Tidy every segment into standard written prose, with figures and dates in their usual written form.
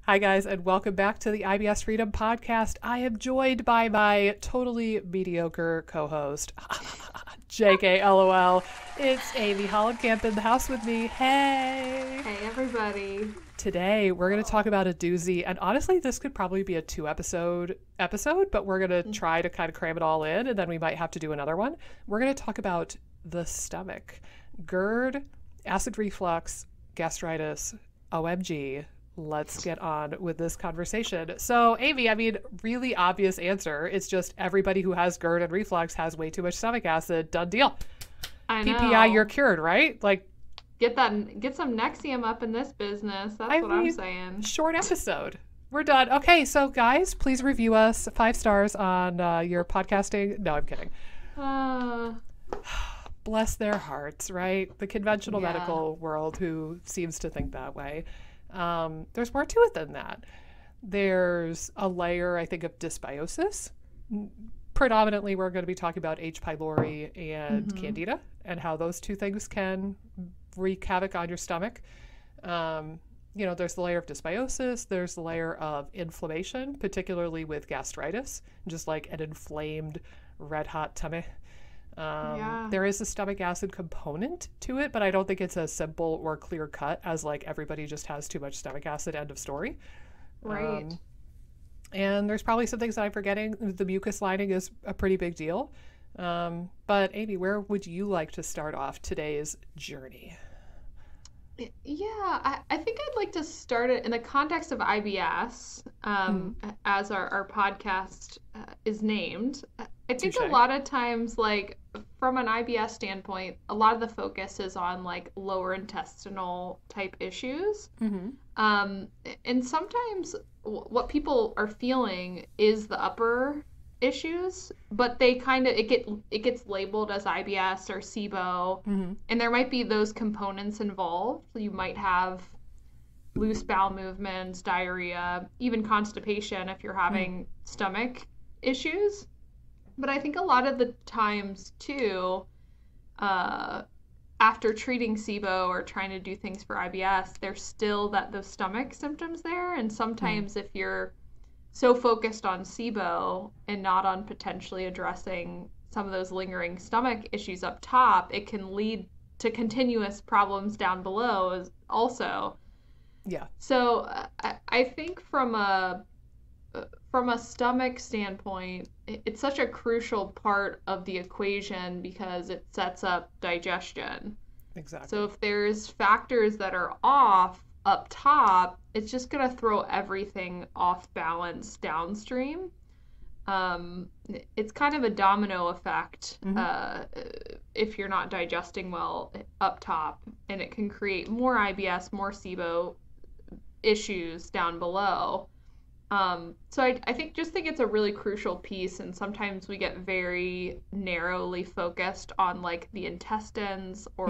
Hi, guys, and welcome back to the IBS Freedom Podcast. I am joined by my totally mediocre co-host, JK LOL. It's Amy Hollenkamp in the house with me. Hey! Hey, everybody. Today, we're going to talk about a doozy, and honestly, this could probably be a 2-episode episode, but we're going to try to kind of cram it all in, and then we might have to do another one. We're going to talk about the stomach. GERD, acid reflux, gastritis, OMG. Let's get on with this conversation. So, Amy, I mean, really obvious answer. It's just everybody who has GERD and reflux has way too much stomach acid. Done deal. I know. PPI, you're cured, right? Like, get some Nexium up in this business. That's what I'm saying. Short episode. We're done. Okay, so guys, please review us 5 stars on your podcasting. No, I'm kidding. Bless their hearts, right? The conventional medical world who seems to think that way. There's more to it than that. There's a layer, I think, of dysbiosis. Predominantly, we're going to be talking about H. pylori and candida and how those two things can wreak havoc on your stomach. There's the layer of dysbiosis. There's the layer of inflammation, particularly with gastritis, just like an inflamed red hot tummy. There is a stomach acid component to it, but I don't think it's as simple or clear cut as like everybody just has too much stomach acid, end of story. Right. And there's probably some things that I'm forgetting. The mucus lining is a pretty big deal. But Amy, where would you like to start off today's journey? Yeah, I think I'd like to start it in the context of IBS, as our podcast is named. I think a lot of times, like, from an IBS standpoint, a lot of the focus is on, like, lower intestinal type issues. And sometimes what people are feeling is the upper issues, but they kind of it gets labeled as IBS or SIBO, and there might be those components involved. You might have loose bowel movements, diarrhea, even constipation if you're having stomach issues. But I think a lot of the times too, after treating SIBO or trying to do things for IBS, there's still those stomach symptoms there, and sometimes if you're so focused on SIBO and not on potentially addressing some of those lingering stomach issues up top, it can lead to continuous problems down below also. Yeah. So I think from a stomach standpoint, it's such a crucial part of the equation because it sets up digestion. Exactly. So if there's factors that are off up top, it's just going to throw everything off balance downstream. It's kind of a domino effect if you're not digesting well up top, and it can create more IBS, more SIBO issues down below. So I think it's a really crucial piece, and sometimes we get very narrowly focused on like the intestines or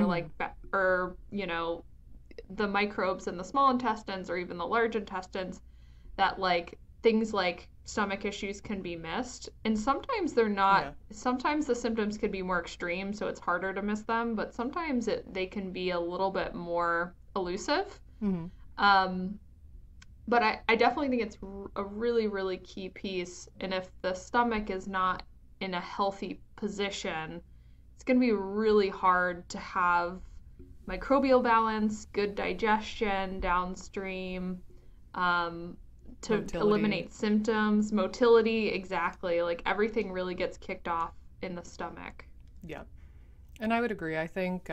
the microbes in the small intestines or even the large intestines, that like things like stomach issues can be missed, and sometimes they're not. Sometimes the symptoms could be more extreme, so it's harder to miss them, but sometimes they can be a little bit more elusive. But I definitely think it's a really, really key piece, and if the stomach is not in a healthy position, it's going to be really hard to have microbial balance, good digestion downstream, to motility. Eliminate symptoms, motility, exactly. Like everything really gets kicked off in the stomach. Yeah. And I would agree. I think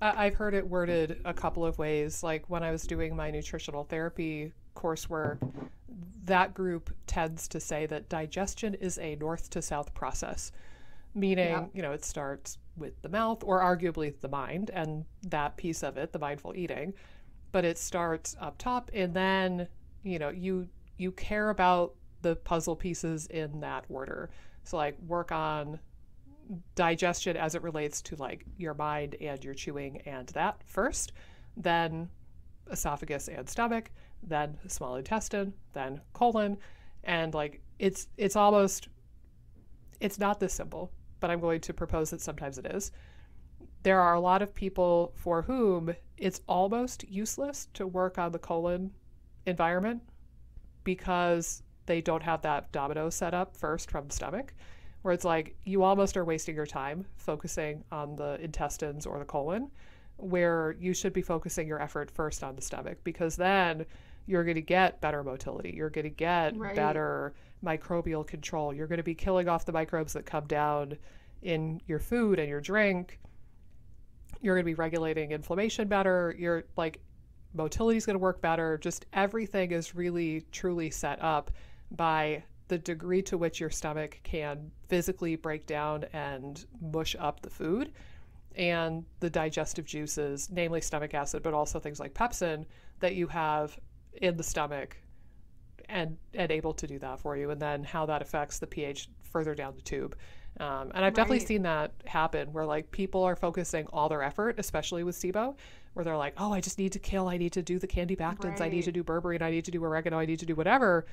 I've heard it worded a couple of ways. Like when I was doing my nutritional therapy coursework, that group tends to say that digestion is a north to south process. Meaning, it starts with the mouth or arguably the mind and that piece of it, the mindful eating, but it starts up top, and then, you care about the puzzle pieces in that order. So like work on digestion as it relates to like your mind and your chewing and that first, then esophagus and stomach, then small intestine, then colon, and like it's not this simple, but I'm going to propose that sometimes it is. There are a lot of people for whom it's almost useless to work on the colon environment because they don't have that domino set up first from the stomach, where it's like you almost are wasting your time focusing on the intestines or the colon, where you should be focusing your effort first on the stomach, because then you're going to get better motility. You're going to get better microbial control. You're going to be killing off the microbes that come down in your food and your drink. You're going to be regulating inflammation better. You're like, motility is going to work better. Just everything is really, truly set up by the degree to which your stomach can physically break down and mush up the food, and the digestive juices, namely stomach acid, but also things like pepsin that you have in the stomach, and able to do that for you, and then how that affects the pH further down the tube. And I've definitely seen that happen where like people are focusing all their effort, especially with SIBO, where they're like, oh, I just need to kill, I need to do the candibactins, I need to do berberine, I need to do oregano, I need to do whatever.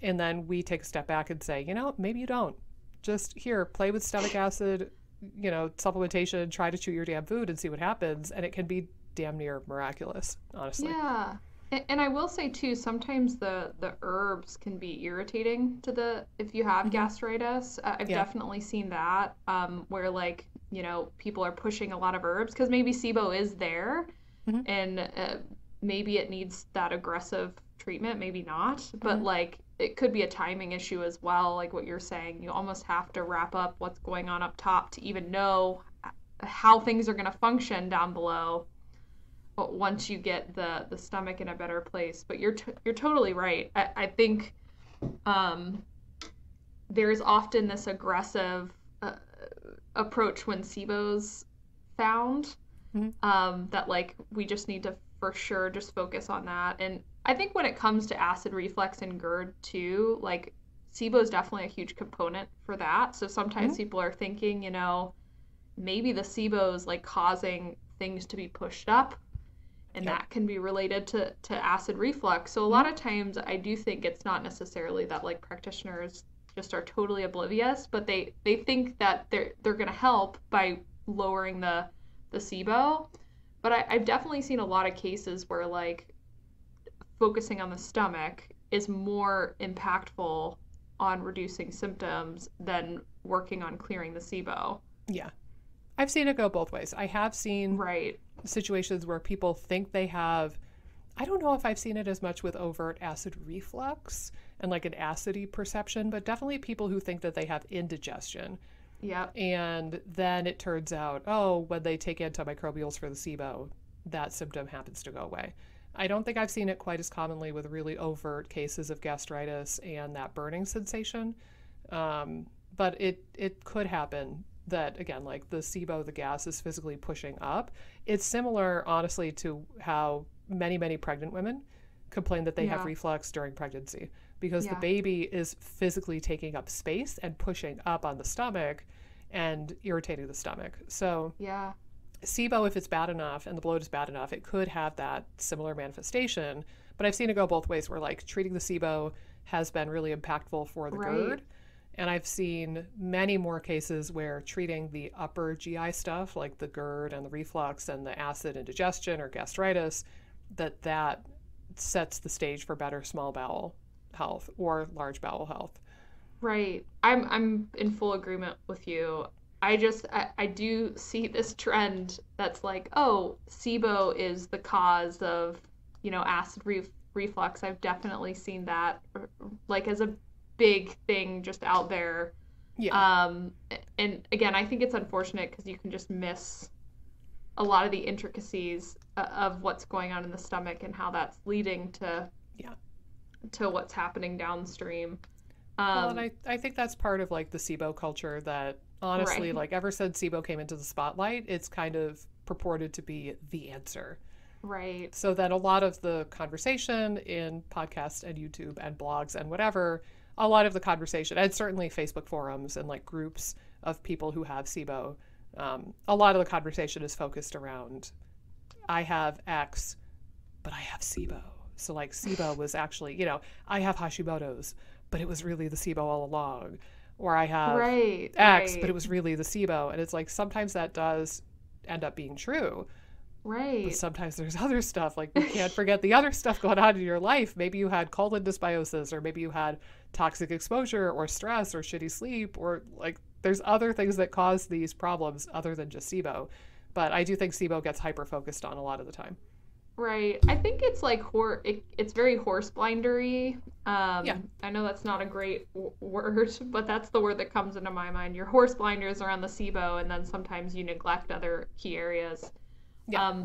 And then we take a step back and say, you know, maybe you don't. Just here, play with stomach acid, you know, supplementation, try to chew your damn food and see what happens. And it can be damn near miraculous, honestly. Yeah. And I will say too, sometimes the herbs can be irritating to if you have gastritis. I've definitely seen that, where like, you know, people are pushing a lot of herbs because maybe SIBO is there and maybe it needs that aggressive treatment, maybe not, but like it could be a timing issue as well. Like what you're saying, you almost have to wrap up what's going on up top to even know how things are going to function down below. But once you get the stomach in a better place. But you're totally right. I think there's often this aggressive approach when SIBO's found, that like we just need to for sure just focus on that. And I think when it comes to acid reflux and GERD too, like SIBO is definitely a huge component for that. So sometimes people are thinking, you know, maybe the SIBO is like causing things to be pushed up. And that can be related to acid reflux. So a lot of times I do think it's not necessarily that like practitioners just are totally oblivious, but they think that they're going to help by lowering the SIBO. But I've definitely seen a lot of cases where like focusing on the stomach is more impactful on reducing symptoms than working on clearing the SIBO. Yeah. I've seen it go both ways. I have seen situations where people think they have, I don't know if I've seen it as much with overt acid reflux and like an acidy perception, but definitely people who think that they have indigestion. Yeah. And then it turns out, oh, when they take antimicrobials for the SIBO, that symptom happens to go away. I don't think I've seen it quite as commonly with really overt cases of gastritis and that burning sensation. But it could happen that, again, like the SIBO, the gas is physically pushing up. It's similar, honestly, to how many, many pregnant women complain that they have reflux during pregnancy because the baby is physically taking up space and pushing up on the stomach and irritating the stomach. So SIBO, if it's bad enough and the bloat is bad enough, it could have that similar manifestation. But I've seen it go both ways where like treating the SIBO has been really impactful for the GERD. And I've seen many more cases where treating the upper GI stuff, like the GERD and the reflux and the acid indigestion or gastritis, that sets the stage for better small bowel health or large bowel health. Right. I'm in full agreement with you. I do see this trend that's like, oh, SIBO is the cause of, you know, acid reflux. I've definitely seen that like as a big thing just out there. And again, I think it's unfortunate because you can just miss a lot of the intricacies of what's going on in the stomach and how that's leading to what's happening downstream. Well, and I think that's part of like the SIBO culture that honestly, like ever since SIBO came into the spotlight, it's kind of purported to be the answer. Right. So that a lot of the conversation in podcasts and YouTube and blogs and whatever, a lot of the conversation, and certainly Facebook forums and like groups of people who have SIBO, a lot of the conversation is focused around, I have X, but I have SIBO. So like SIBO was actually, you know, I have Hashimoto's, but it was really the SIBO all along. Or I have X, but it was really the SIBO. And it's like sometimes that does end up being true. Right. But sometimes there's other stuff, like you can't forget the other stuff going on in your life. Maybe you had colon dysbiosis, or maybe you had toxic exposure or stress or shitty sleep, or like there's other things that cause these problems other than just SIBO. But I do think SIBO gets hyper focused on a lot of the time. Right. I think it's like it's very horse blindery. Yeah. I know that's not a great word, but that's the word that comes into my mind. Your horse blinders are on the SIBO, and then sometimes you neglect other key areas. Yeah.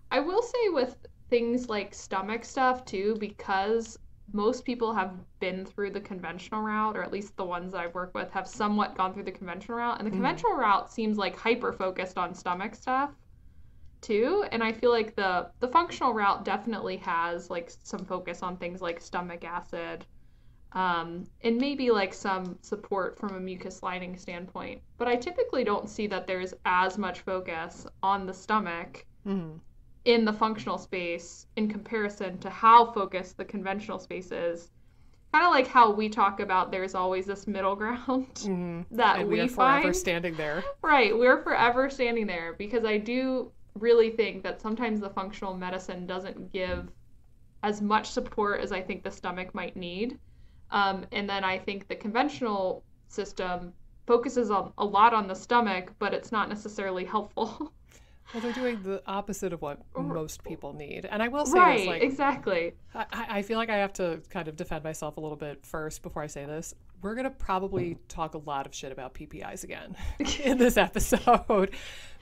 I will say with things like stomach stuff too, because most people have been through the conventional route, or at least the ones that I've worked with have somewhat gone through the conventional route, and the conventional route seems like hyper focused on stomach stuff too, and I feel like the functional route definitely has like some focus on things like stomach acid, and maybe like some support from a mucus lining standpoint. But I typically don't see that there's as much focus on the stomach in the functional space in comparison to how focused the conventional space is. Kind of like how we talk about there's always this middle ground that and we are find. forever standing there. Right, we're forever standing there, because I do really think that sometimes the functional medicine doesn't give as much support as I think the stomach might need. And then I think the conventional system focuses a lot on the stomach, but it's not necessarily helpful. Well, they're doing the opposite of what most people need. And I will say right, this, like, exactly. I feel like I have to kind of defend myself a little bit first before I say this. We're going to probably talk a lot of shit about PPIs again in this episode,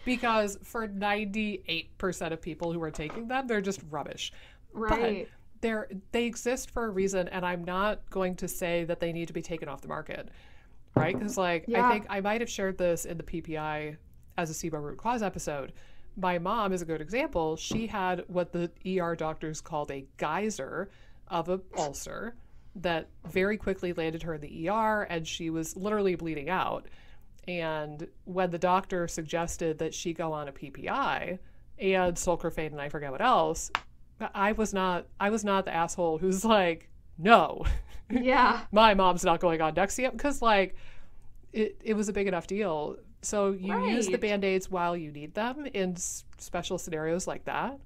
because for 98% of people who are taking them, they're just rubbish. Right. But they exist for a reason, and I'm not going to say that they need to be taken off the market, right? Because, like, I think I might have shared this in the PPI as a SIBO root cause episode. My mom is a good example. She had what the ER doctors called a geyser of an ulcer that very quickly landed her in the ER, and she was literally bleeding out. And when the doctor suggested that she go on a PPI and sulcrophane and I forget what else, I was not the asshole who's like, no. Yeah. My mom's not going on Nexium, because like it was a big enough deal. So you use the Band-Aids while you need them in special scenarios like that.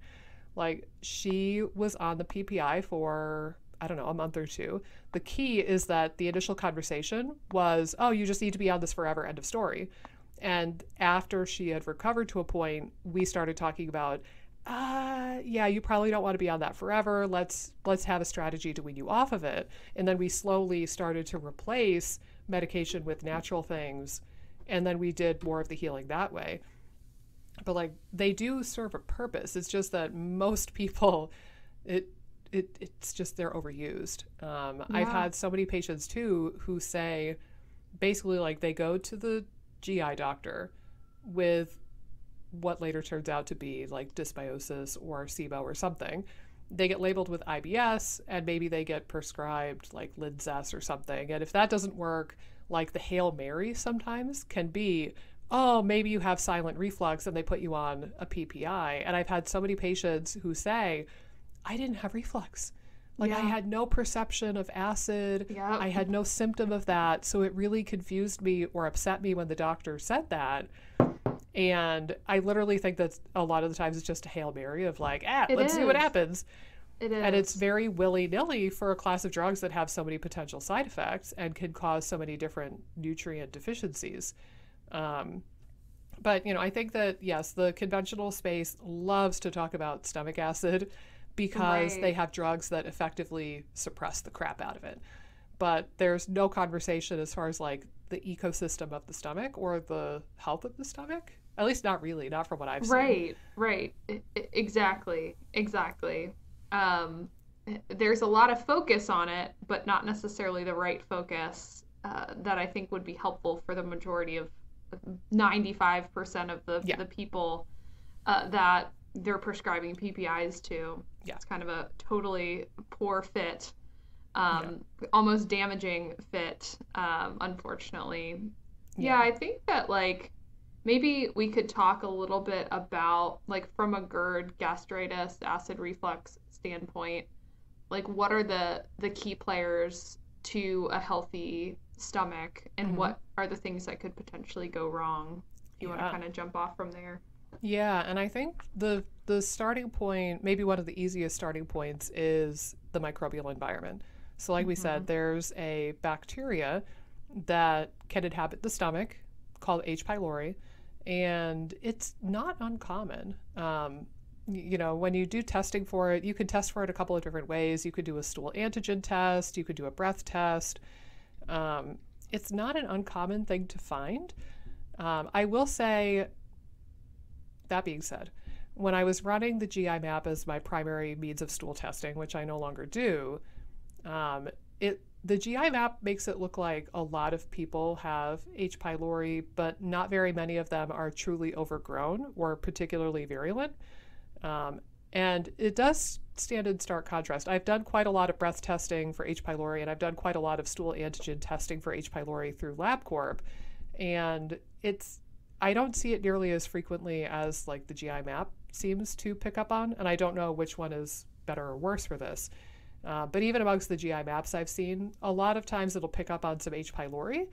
Like, she was on the PPI for, I don't know, a month or two. The key is that the initial conversation was, oh, you just need to be on this forever, end of story. And after she had recovered to a point, we started talking about, yeah, you probably don't want to be on that forever. Let's have a strategy to wean you off of it. And then we slowly started to replace medication with natural things. And then we did more of the healing that way. But like, they do serve a purpose. It's just that most people, it's just they're overused. I've had so many patients too who say, basically, like, they go to the GI doctor with what later turns out to be like dysbiosis or SIBO or something. They get labeled with IBS, and maybe they get prescribed like Linzess or something. And if that doesn't work, like, the Hail Mary sometimes can be, oh, maybe you have silent reflux, and they put you on a PPI. And I've had so many patients who say, I didn't have reflux. Like, I had no perception of acid. Yep. I had no symptom of that. So it really confused me or upset me when the doctor said that. And I literally think that a lot of the times it's just a Hail Mary of like, let's see what happens. It is. And it's very willy-nilly for a class of drugs that have so many potential side effects and can cause so many different nutrient deficiencies. But, you know, I think that, yes, the conventional space loves to talk about stomach acid because they have drugs that effectively suppress the crap out of it. But there's no conversation as far as like the ecosystem of the stomach or the health of the stomach. At least not really, not from what I've seen. Right. Exactly. There's a lot of focus on it, but not necessarily the right focus that I think would be helpful for the majority of 95% of the people that they're prescribing PPIs to. Yeah. It's kind of a totally poor fit, almost damaging fit, unfortunately. Yeah, I think that like maybe we could talk a little bit about like from a GERD, gastritis, acid reflux standpoint, like what are the key players to a healthy stomach, and what are the things that could potentially go wrong? You want to kind of jump off from there? Yeah, and I think the starting point, maybe one of the easiest starting points, is the microbial environment. So like we Mm-hmm. said, there's a bacteria that can inhabit the stomach called H. pylori, and it's not uncommon. When you do testing for it, you can test for it a couple of different ways. You could do a stool antigen test, you could do a breath test. Um, it's not an uncommon thing to find. I will say, that being said, when I was running the GI map as my primary means of stool testing, which I no longer do, the GI map makes it look like a lot of people have H. pylori, but not very many of them are truly overgrown or particularly virulent. Um, and it does stand in stark contrast. I've done quite a lot of breath testing for H. pylori, and I've done quite a lot of stool antigen testing for H. pylori through LabCorp, and I don't see it nearly as frequently as like the GI map seems to pick up on, and I don't know which one is better or worse for this. But even amongst the GI maps I've seen, a lot of times it'll pick up on some H. pylori,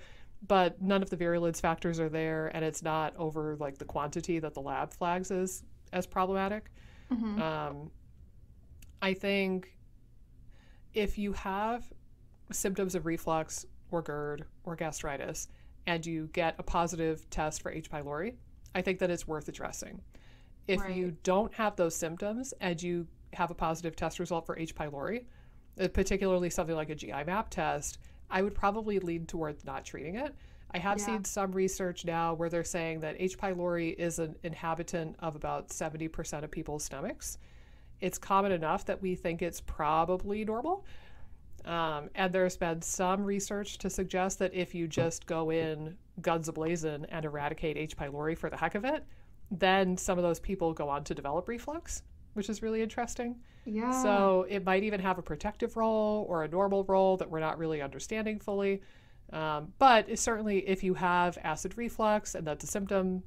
but none of the virulence factors are there, and it's not over like the quantity that the lab flags as problematic. Mm-hmm. Um, I think if you have symptoms of reflux or GERD or gastritis and you get a positive test for H. pylori, I think that it's worth addressing. If Right. you don't have those symptoms and you have a positive test result for H. pylori, particularly something like a GI map test, I would probably lean towards not treating it. I have Yeah. seen some research now where they're saying that H. pylori is an inhabitant of about 70% of people's stomachs. It's common enough that we think it's probably normal. And there's been some research to suggest that if you just go in guns ablazing and eradicate H. pylori for the heck of it, then some of those people go on to develop reflux, which is really interesting. Yeah. So it might even have a protective role or a normal role that we're not really understanding fully. But certainly, if you have acid reflux and that's a symptom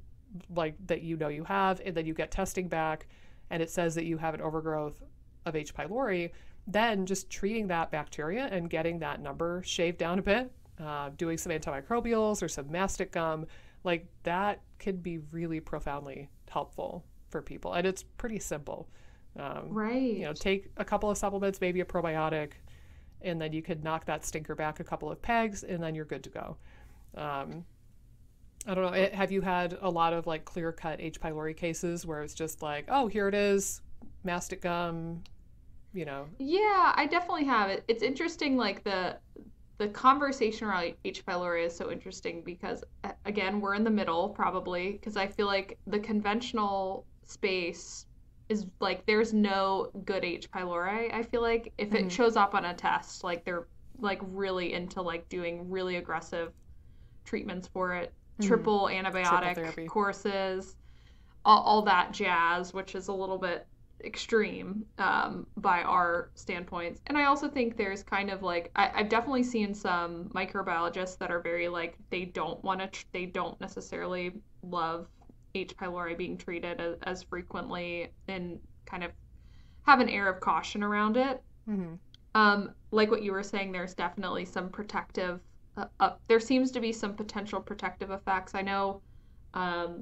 like that you have, and then you get testing back and it says that you have an overgrowth of H. pylori, then just treating that bacteria and getting that number shaved down a bit, doing some antimicrobials or some mastic gum, like that can be really profoundly helpful for people. And it's pretty simple. Right. Take a couple of supplements, maybe a probiotic, and then you could knock that stinker back a couple of pegs, and then you're good to go. Um, I don't know. Have you had a lot of like clear cut H. pylori cases where it's just like, oh, here it is, mastic gum, you know? Yeah, I definitely have it. It's interesting, like the conversation around H. pylori is so interesting because again, we're in the middle probably because I feel like the conventional space is like there's no good H. pylori. I feel like if it Mm-hmm. shows up on a test, like they're like really into like doing really aggressive treatments for it, Mm-hmm. triple Triple antibiotic therapy. courses, all that jazz, which is a little bit extreme by our standpoints. And I also think there's kind of like I've definitely seen some microbiologists that are very like they don't necessarily love H. pylori being treated as frequently and kind of have an air of caution around it. Mm-hmm. Like what you were saying, there's definitely some protective. There seems to be some potential protective effects. I know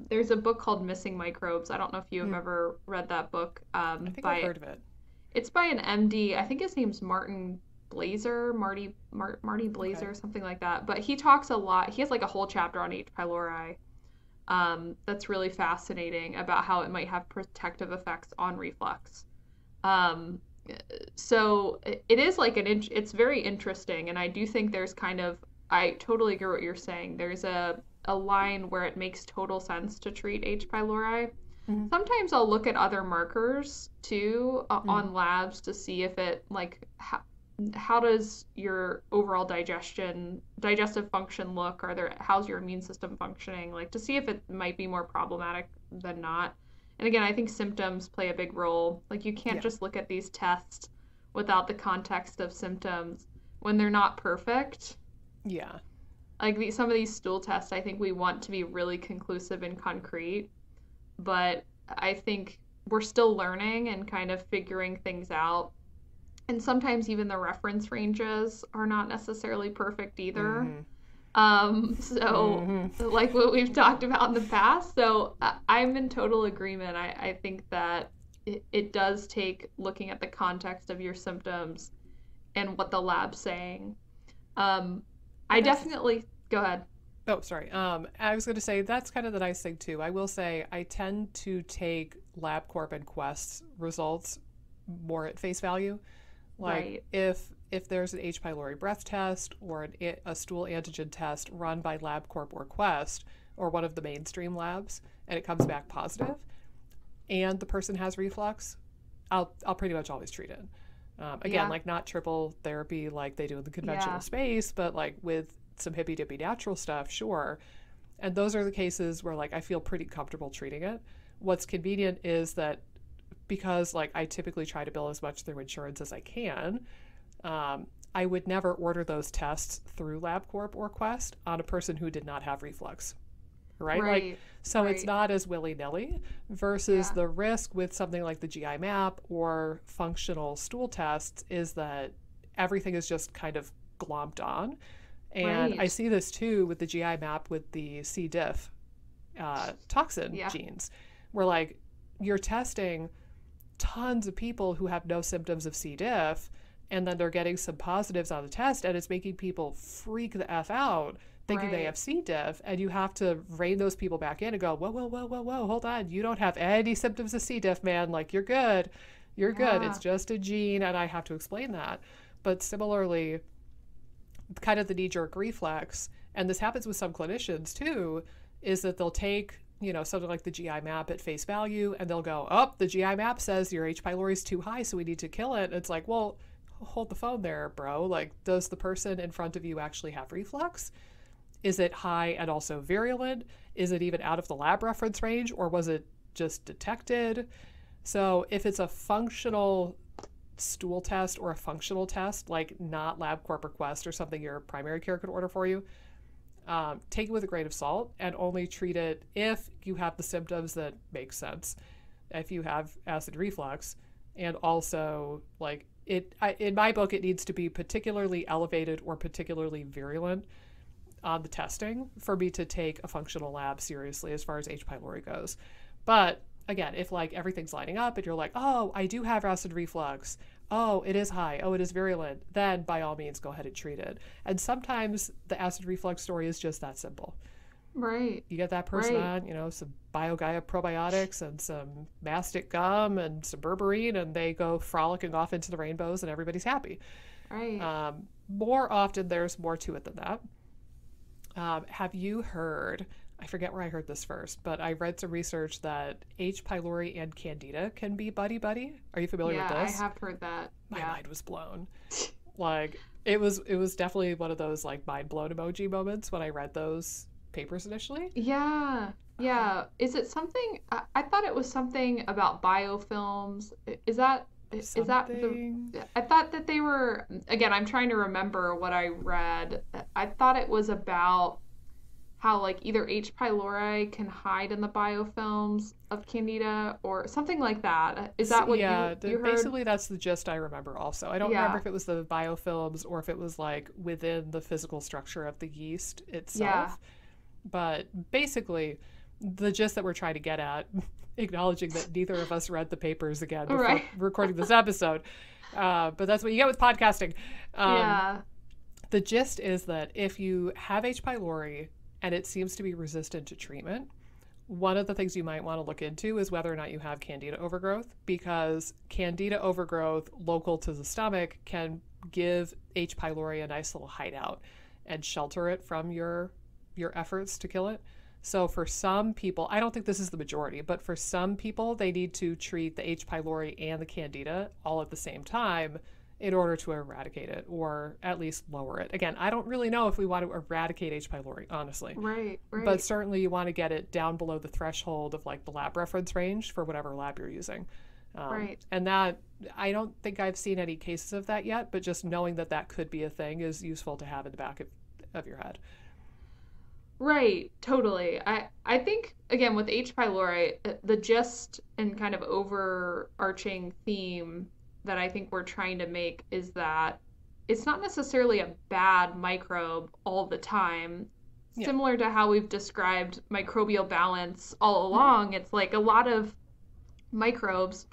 there's a book called Missing Microbes. I don't know if you have Mm. ever read that book. I think I've heard of it. It's by an MD. I think his name's Marty Okay. Blazer, something like that. But he talks a lot. He has like a whole chapter on H. pylori. That's really fascinating about how it might have protective effects on reflux. Um, so it is like it's very interesting, and I do think there's kind of I totally agree what you're saying. There's a line where it makes total sense to treat H. pylori. Mm-hmm. Sometimes I'll look at other markers too Mm. on labs to see if it like how does your overall digestive function look? How's your immune system functioning? Like to see if it might be more problematic than not. And again, I think symptoms play a big role. Like you can't Yeah. just look at these tests without the context of symptoms when they're not perfect. Yeah. Like some of these stool tests, I think we want to be really conclusive and concrete, but I think we're still learning and kind of figuring things out. And sometimes even the reference ranges are not necessarily perfect either. Mm-hmm. So like what we've talked about in the past. So I'm in total agreement. I think that it does take looking at the context of your symptoms and what the lab's saying. I definitely, go ahead. Oh, sorry. I was going to say that's kind of the nice thing too. I will say I tend to take LabCorp and Quest's results more at face value. Like if there's an H. pylori breath test or a stool antigen test run by LabCorp or Quest or one of the mainstream labs and it comes back positive and the person has reflux, I'll pretty much always treat it. Again, like not triple therapy like they do in the conventional space, but like with some hippy dippy natural stuff, sure. And those are the cases where like I feel pretty comfortable treating it. What's convenient is that because like I typically try to bill as much through insurance as I can, I would never order those tests through LabCorp or Quest on a person who did not have reflux. Right? Like, so it's not as willy-nilly versus the risk with something like the GI map or functional stool tests is that everything is just kind of glomped on. And I see this too with the GI map with the C. diff toxin genes, where like you're testing tons of people who have no symptoms of C. diff, and then they're getting some positives on the test, and it's making people freak the F out thinking they have C. diff, and you have to rein those people back in and go, whoa, whoa, whoa, whoa, whoa, hold on. You don't have any symptoms of C. diff, man. Like, you're good. You're good. It's just a gene, and I have to explain that. But similarly, kind of the knee-jerk reflex, and this happens with some clinicians too, is that they'll take, you know, something like the GI map at face value, and they'll go, oh, the GI map says your H. pylori is too high, so we need to kill it. It's like, well, hold the phone there, bro. Like, does the person in front of you actually have reflux? Is it high and also virulent? Is it even out of the lab reference range, or was it just detected? So if it's a functional stool test or a functional test, like not LabCorp or Quest or something your primary care could order for you, take it with a grain of salt and only treat it if you have the symptoms that make sense. If you have acid reflux, and also like in my book, it needs to be particularly elevated or particularly virulent on the testing for me to take a functional lab seriously as far as H. pylori goes. But again, if like everything's lining up and you're like, oh, I do have acid reflux, oh, it is high, oh, it is virulent, then by all means go ahead and treat it. And sometimes the acid reflux story is just that simple. Right. You get that person on, you know, some BioGaia probiotics and some mastic gum and some berberine, and they go frolicking off into the rainbows and everybody's happy. Right. More often there's more to it than that. Have you heard, I forget where I heard this first, but I read some research that H. pylori and Candida can be buddy-buddy. Are you familiar with this? Yeah, I have heard that. My mind was blown. Like, it was definitely one of those, like, mind-blown emoji moments when I read those papers initially. Yeah. Yeah. Is it something, I thought it was something about biofilms. Is that I thought that they were, again, I'm trying to remember what I read. I thought it was about how like either H. pylori can hide in the biofilms of Candida or something like that. Is that what you heard? Basically that's the gist I remember also. I don't remember if it was the biofilms or if it was like within the physical structure of the yeast itself. But basically the gist that we're trying to get at, acknowledging that neither of us read the papers again before recording this episode. But that's what you get with podcasting. The gist is that if you have H. pylori and it seems to be resistant to treatment, one of the things you might want to look into is whether or not you have Candida overgrowth, because Candida overgrowth local to the stomach can give H. pylori a nice little hideout and shelter it from your efforts to kill it. So for some people, I don't think this is the majority, but for some people, they need to treat the H. pylori and the Candida all at the same time in order to eradicate it or at least lower it. Again, I don't really know if we want to eradicate H. pylori, honestly. Right. But certainly you want to get it down below the threshold of like the lab reference range for whatever lab you're using. And that, I don't think I've seen any cases of that yet, but just knowing that that could be a thing is useful to have in the back of your head. Right, totally. I think, again, with H. pylori, the gist and kind of overarching theme that I think we're trying to make is that it's not necessarily a bad microbe all the time. Yeah. Similar to how we've described microbial balance all along, it's like a lot of microbes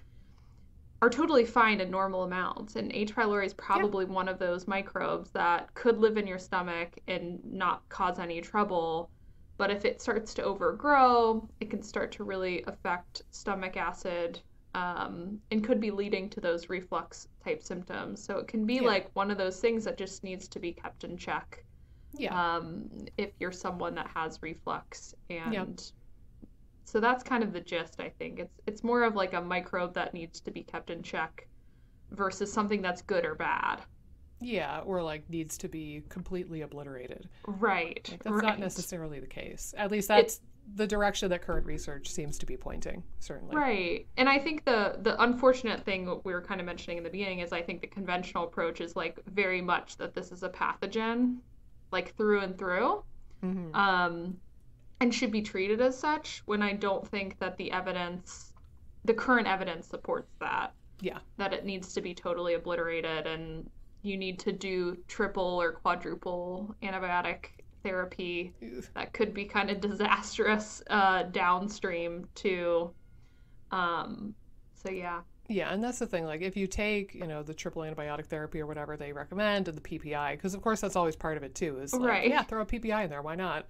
are totally fine in normal amounts. And H. pylori is probably one of those microbes that could live in your stomach and not cause any trouble. But if it starts to overgrow, it can start to really affect stomach acid, and could be leading to those reflux type symptoms. So it can be like one of those things that just needs to be kept in check. If you're someone that has reflux. And so that's kind of the gist, I think. It's more of like a microbe that needs to be kept in check versus something that's good or bad. Yeah, or like needs to be completely obliterated. Right. Like, that's not necessarily the case. At least that's the direction that current research seems to be pointing, certainly. Right. And I think the unfortunate thing we were kind of mentioning in the beginning is I think the conventional approach is like very much that this is a pathogen, like through and through, and should be treated as such, when I don't think that the current evidence supports that. Yeah. That it needs to be totally obliterated, and you need to do triple or quadruple antibiotic therapy. That could be kind of disastrous downstream too. So yeah. Yeah, and that's the thing. Like, if you take, the triple antibiotic therapy or whatever they recommend, and the PPI, because of course that's always part of it too. Is like, yeah, throw a PPI in there. Why not?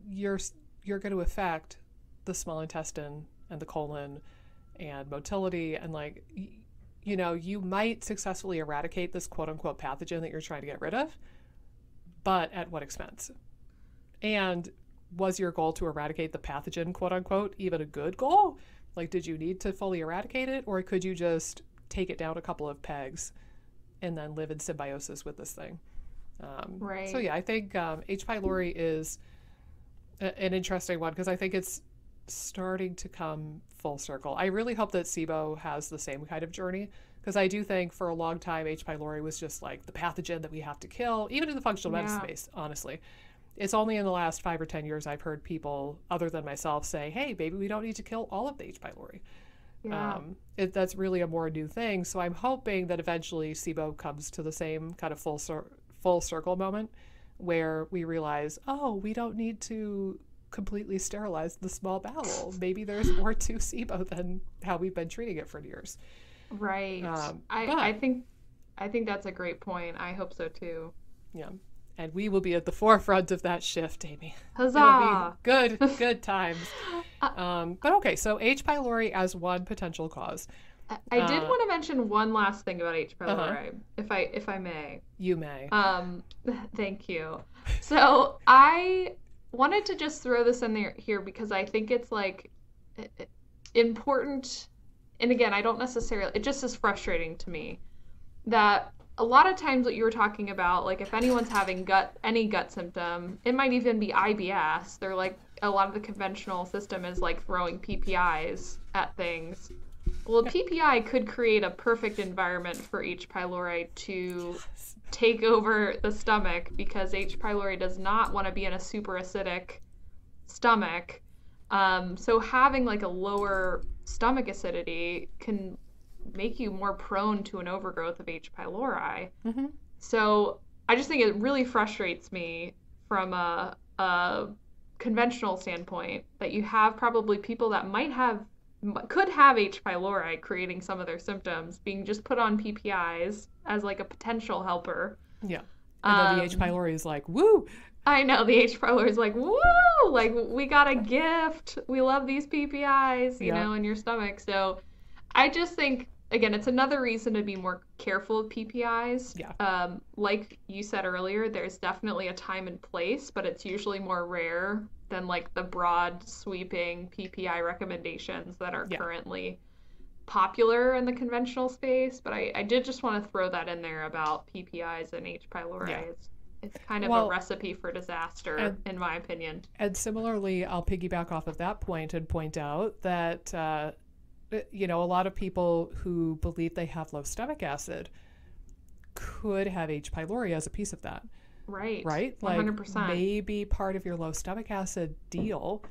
You're going to affect the small intestine and the colon and motility, and like, you might successfully eradicate this quote unquote pathogen that you're trying to get rid of, but at what expense? And was your goal to eradicate the pathogen, quote unquote, even a good goal? Like, did you need to fully eradicate it, or could you just take it down a couple of pegs and then live in symbiosis with this thing? Right. So yeah, I think H. pylori is an interesting one, because I think it's starting to come full circle. I really hope that SIBO has the same kind of journey, because I do think for a long time H. pylori was just like the pathogen that we have to kill, even in the functional medicine space, honestly. It's only in the last 5 or 10 years I've heard people other than myself say, hey, maybe we don't need to kill all of the H. pylori. That's really a more new thing. So I'm hoping that eventually SIBO comes to the same kind of full circle moment where we realize, oh, we don't need to completely sterilize the small bowel. Maybe there's more to SIBO than how we've been treating it for years. Right. I think that's a great point. I hope so too. Yeah. And we will be at the forefront of that shift, Amy. Huzzah! It'll be good times. But okay, so H. pylori as one potential cause. I did want to mention one last thing about H. pylori, if I may. You may. Thank you. So I wanted to just throw this in there here because I think it's like important. And again, I don't necessarily, it just is frustrating to me that a lot of times what you were talking about, like if anyone's having any gut symptom, it might even be IBS. They're like, a lot of the conventional system is like throwing PPIs at things. Well, a PPI could create a perfect environment for H. pylori to take over the stomach, because H. pylori does not want to be in a super acidic stomach. So having like a lower stomach acidity can make you more prone to an overgrowth of H. pylori. Mm-hmm. So I just think it really frustrates me from a conventional standpoint that you have probably people that could have H. pylori creating some of their symptoms being just put on PPIs as like a potential helper. Yeah. And then the H. pylori is like, woo! I know, the H. pylori is like, woo! Like, we got a gift. We love these PPIs, you know, in your stomach. So I just think, again, it's another reason to be more careful of PPIs. Yeah. Like you said earlier, there's definitely a time and place, but it's usually more rare than like the broad sweeping PPI recommendations that are currently popular in the conventional space. But I did just want to throw that in there about PPIs and H. pylori. Yeah. It's kind of a recipe for disaster, in my opinion. And similarly, I'll piggyback off of that point and point out that, a lot of people who believe they have low stomach acid could have H. pylori as a piece of that. Right. Right? 100%. Like, maybe part of your low stomach acid deal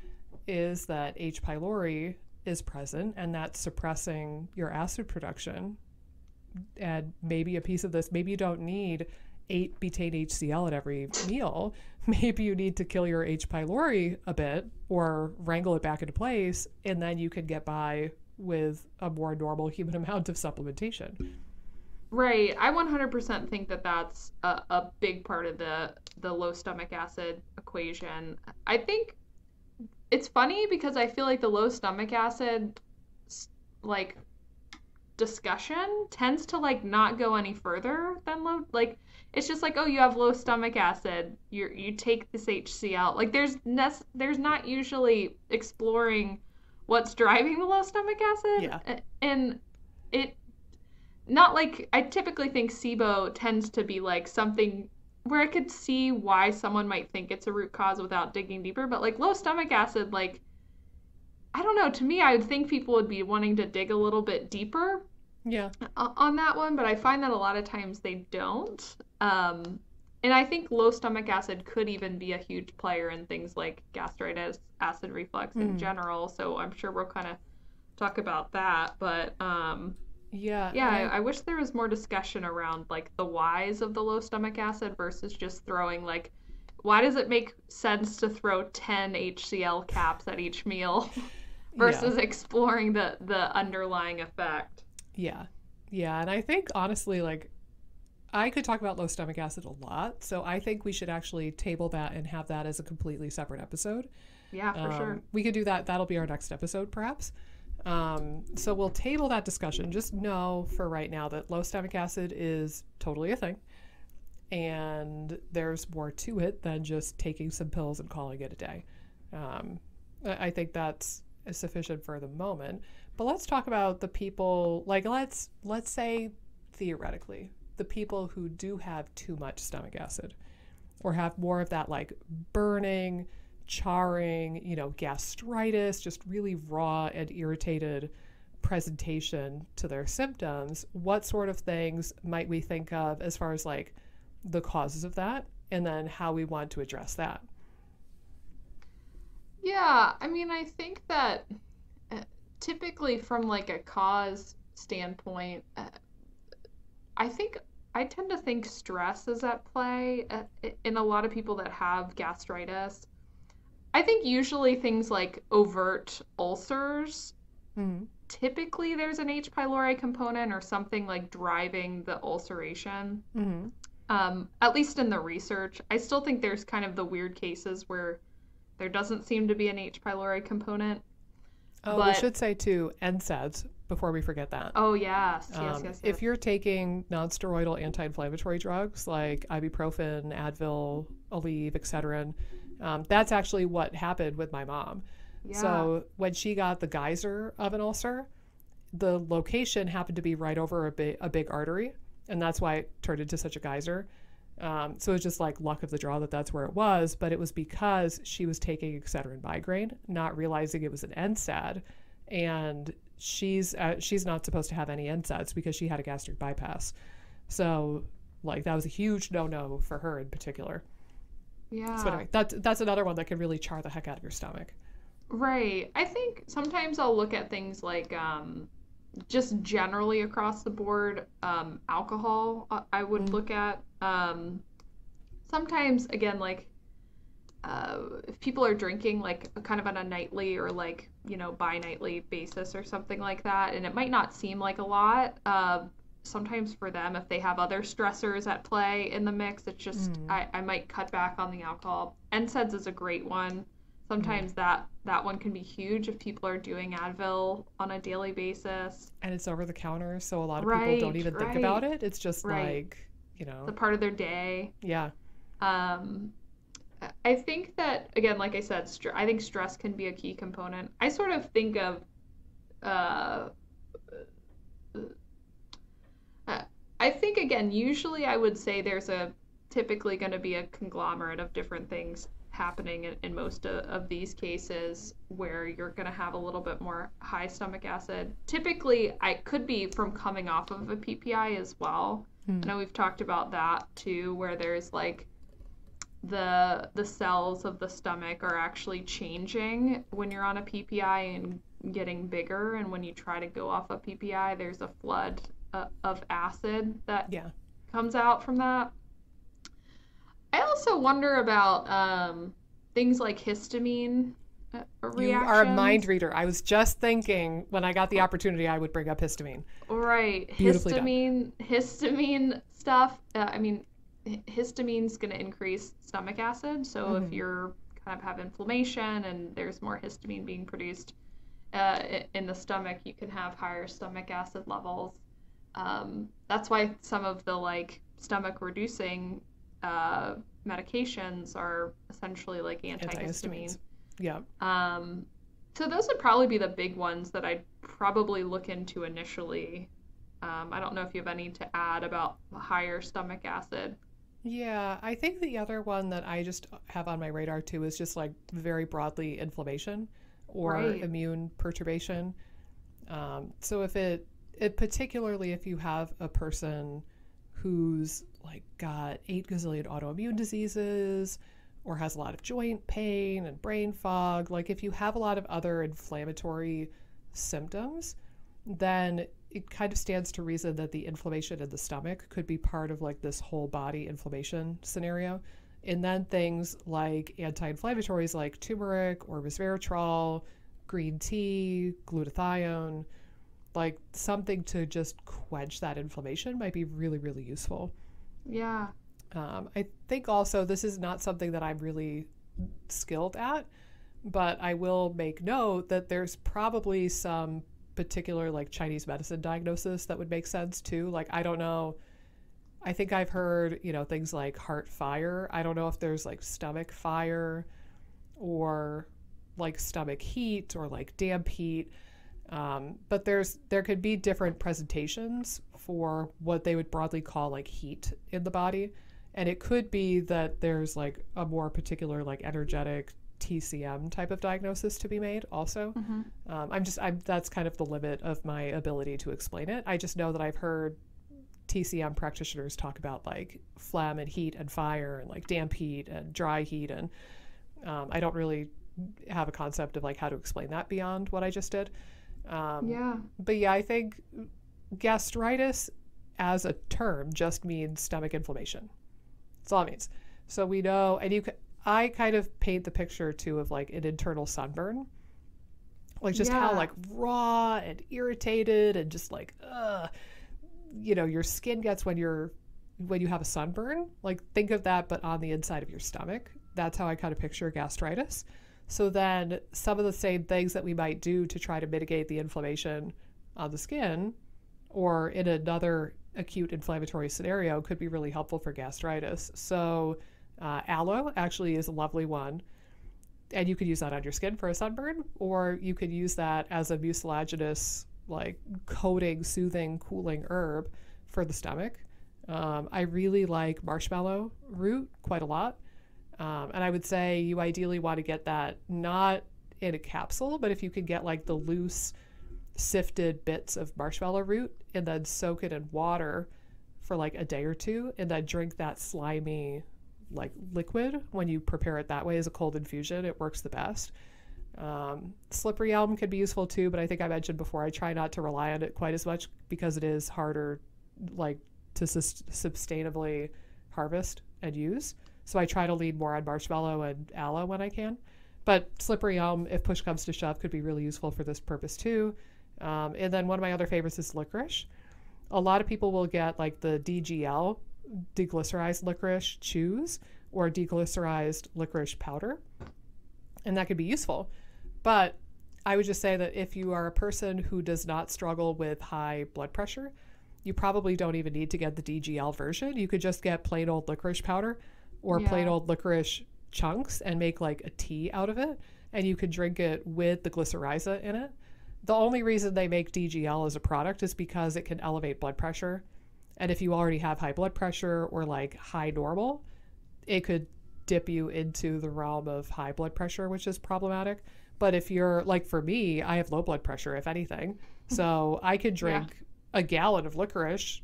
is that H. pylori is present and that's suppressing your acid production and maybe a piece of this, maybe you don't need 8 betaine HCl at every meal. Maybe you need to kill your H. pylori a bit or wrangle it back into place, and then you can get by with a more normal human amount of supplementation. Right. I 100% think that that's a big part of the low stomach acid equation. I think it's funny because I feel like the low stomach acid like discussion tends to like not go any further than low, like it's just like, oh, you have low stomach acid, you take this HCl. Like there's not usually exploring what's driving the low stomach acid. Yeah. And it not like, I typically think SIBO tends to be like something where I could see why someone might think it's a root cause without digging deeper, but like low stomach acid, like I don't know, to me I would think people would be wanting to dig a little bit deeper on that one, but I find that a lot of times they don't. And I think low stomach acid could even be a huge player in things like gastritis, acid reflux in general. So I'm sure we'll kind of talk about that. But I wish there was more discussion around like the whys of the low stomach acid versus just throwing like, why does it make sense to throw 10 HCl caps at each meal versus exploring the underlying effect? Yeah. And I think honestly, like, I could talk about low stomach acid a lot, so I think we should actually table that and have that as a completely separate episode. Yeah, for sure. We could do that. That'll be our next episode, perhaps. So we'll table that discussion. Just know for right now that low stomach acid is totally a thing, and there's more to it than just taking some pills and calling it a day. I think that's sufficient for the moment. But let's talk about the people, like let's say theoretically, the people who do have too much stomach acid or have more of that like burning, charring, gastritis, just really raw and irritated presentation to their symptoms. What sort of things might we think of as far as like the causes of that, and then how we want to address that? Yeah, I mean, I think that typically from like a cause standpoint, I tend to think stress is at play in a lot of people that have gastritis. I think usually things like overt ulcers, typically there's an H. pylori component or something like driving the ulceration. At least in the research. I still think there's kind of the weird cases where there doesn't seem to be an H. pylori component. Oh, we should say too, NSAIDs, before we forget that. Oh, yes. If you're taking non-steroidal anti-inflammatory drugs like ibuprofen, Advil, Aleve, Excedrin, that's actually what happened with my mom. Yeah. So when she got the geyser of an ulcer, the location happened to be right over a big artery, and that's why it turned into such a geyser. So it's just like luck of the draw that that's where it was, but it was because she was taking Excedrin migraine, not realizing it was an NSAID, and she's not supposed to have any NSAIDs because she had a gastric bypass. So like that was a huge no-no for her in particular. Yeah. So anyway, that's another one that can really char the heck out of your stomach. Right. I think sometimes I'll look at things like just generally across the board, alcohol I would look at. Sometimes, again, like if people are drinking like kind of on a nightly or like, bi-nightly basis or something like that, and it might not seem like a lot, sometimes for them, if they have other stressors at play in the mix, it's just, I might cut back on the alcohol. NSAIDs is a great one. Sometimes that one can be huge if people are doing Advil on a daily basis. And it's over the counter, so a lot of people don't even think about it. It's just like, it's a part of their day. Yeah. I think that, again, like I said, I think stress can be a key component. I sort of think of, I think, again, usually I would say there's typically going to be a conglomerate of different things happening in most of these cases where you're going to have a little bit more high stomach acid. Typically, I could be from coming off of a PPI as well. I know we've talked about that too, where there's like the cells of the stomach are actually changing when you're on a PPI and getting bigger, and when you try to go off a PPI, there's a flood of acid that Yeah. comes out from that. I also wonder about things like histamine You are a mind reactions. reader. I was just thinking when I got the opportunity, I would bring up histamine. Right, Beautifully done. histamine stuff. I mean, histamine's going to increase stomach acid. So if Hmm. you're kind of have inflammation and there's more histamine being produced in the stomach, you can have higher stomach acid levels. That's why some of the like stomach reducing medications are essentially like antihistamine. Antihistamines. Yeah. Um, so those would probably be the big ones that I'd probably look into initially. I don't know if you have any to add about higher stomach acid. Yeah, I think the other one that I just have on my radar too is just like very broadly inflammation or Right. immune perturbation. So it particularly if you have a person who's like got 8 gazillion autoimmune diseases or has a lot of joint pain and brain fog, like if you have a lot of other inflammatory symptoms, then it kind of stands to reason that the inflammation in the stomach could be part of like this whole body inflammation scenario. And then things like anti-inflammatories like turmeric or resveratrol, green tea, glutathione, like something to just quench that inflammation might be really, really useful. Yeah. I think also this is not something that I'm really skilled at, but I will make note that there's probably some particular like Chinese medicine diagnosis that would make sense too. Like, I don't know. I think I've heard, things like heart fire. I don't know if there's like stomach fire or like stomach heat or like damp heat. But there could be different presentations for what they would broadly call like heat in the body. And it could be that there's like a more particular like energetic TCM type of diagnosis to be made also. Hmm. That's kind of the limit of my ability to explain it. I just know that I've heard TCM practitioners talk about like phlegm and heat and fire and like damp heat and dry heat. And I don't really have a concept of like how to explain that beyond what I just did. Yeah. But yeah, I think gastritis as a term just means stomach inflammation. That's all it means. So we know, and I kind of paint the picture too of like an internal sunburn, like just how Yeah. like raw and irritated and just like, your skin gets when you have a sunburn. Like think of that, but on the inside of your stomach. That's how I kind of picture gastritis. So then some of the same things that we might do to try to mitigate the inflammation on the skin or in another acute inflammatory scenario could be really helpful for gastritis. So aloe actually is a lovely one. And you could use that on your skin for a sunburn, or you could use that as a mucilaginous, like coating, soothing, cooling herb for the stomach. I really like marshmallow root quite a lot. And I would say you ideally want to get that not in a capsule, but if you could get like the loose sifted bits of marshmallow root and then soak it in water for like a day or two and then drink that slimy like liquid when you prepare it that way as a cold infusion, it works the best. Slippery elm could be useful too, but I think I mentioned before I try not to rely on it quite as much because it is harder like to sustainably harvest and use. So I try to lean more on marshmallow and aloe when I can. But slippery elm, if push comes to shove, could be really useful for this purpose too. And then one of my other favorites is licorice. A lot of people will get like the DGL, deglycerized licorice chews, or deglycerized licorice powder, and that could be useful. But I would just say that if you are a person who does not struggle with high blood pressure, you probably don't even need to get the DGL version. You could just get plain old licorice powder or plain Yeah. old licorice chunks and make like a tea out of it, and you could drink it with the glycyrrhiza in it. The only reason they make DGL as a product is because it can elevate blood pressure. And if you already have high blood pressure or like high normal, it could dip you into the realm of high blood pressure, which is problematic. But if you're like for me, I have low blood pressure, if anything. So I could Yeah. drink a gallon of licorice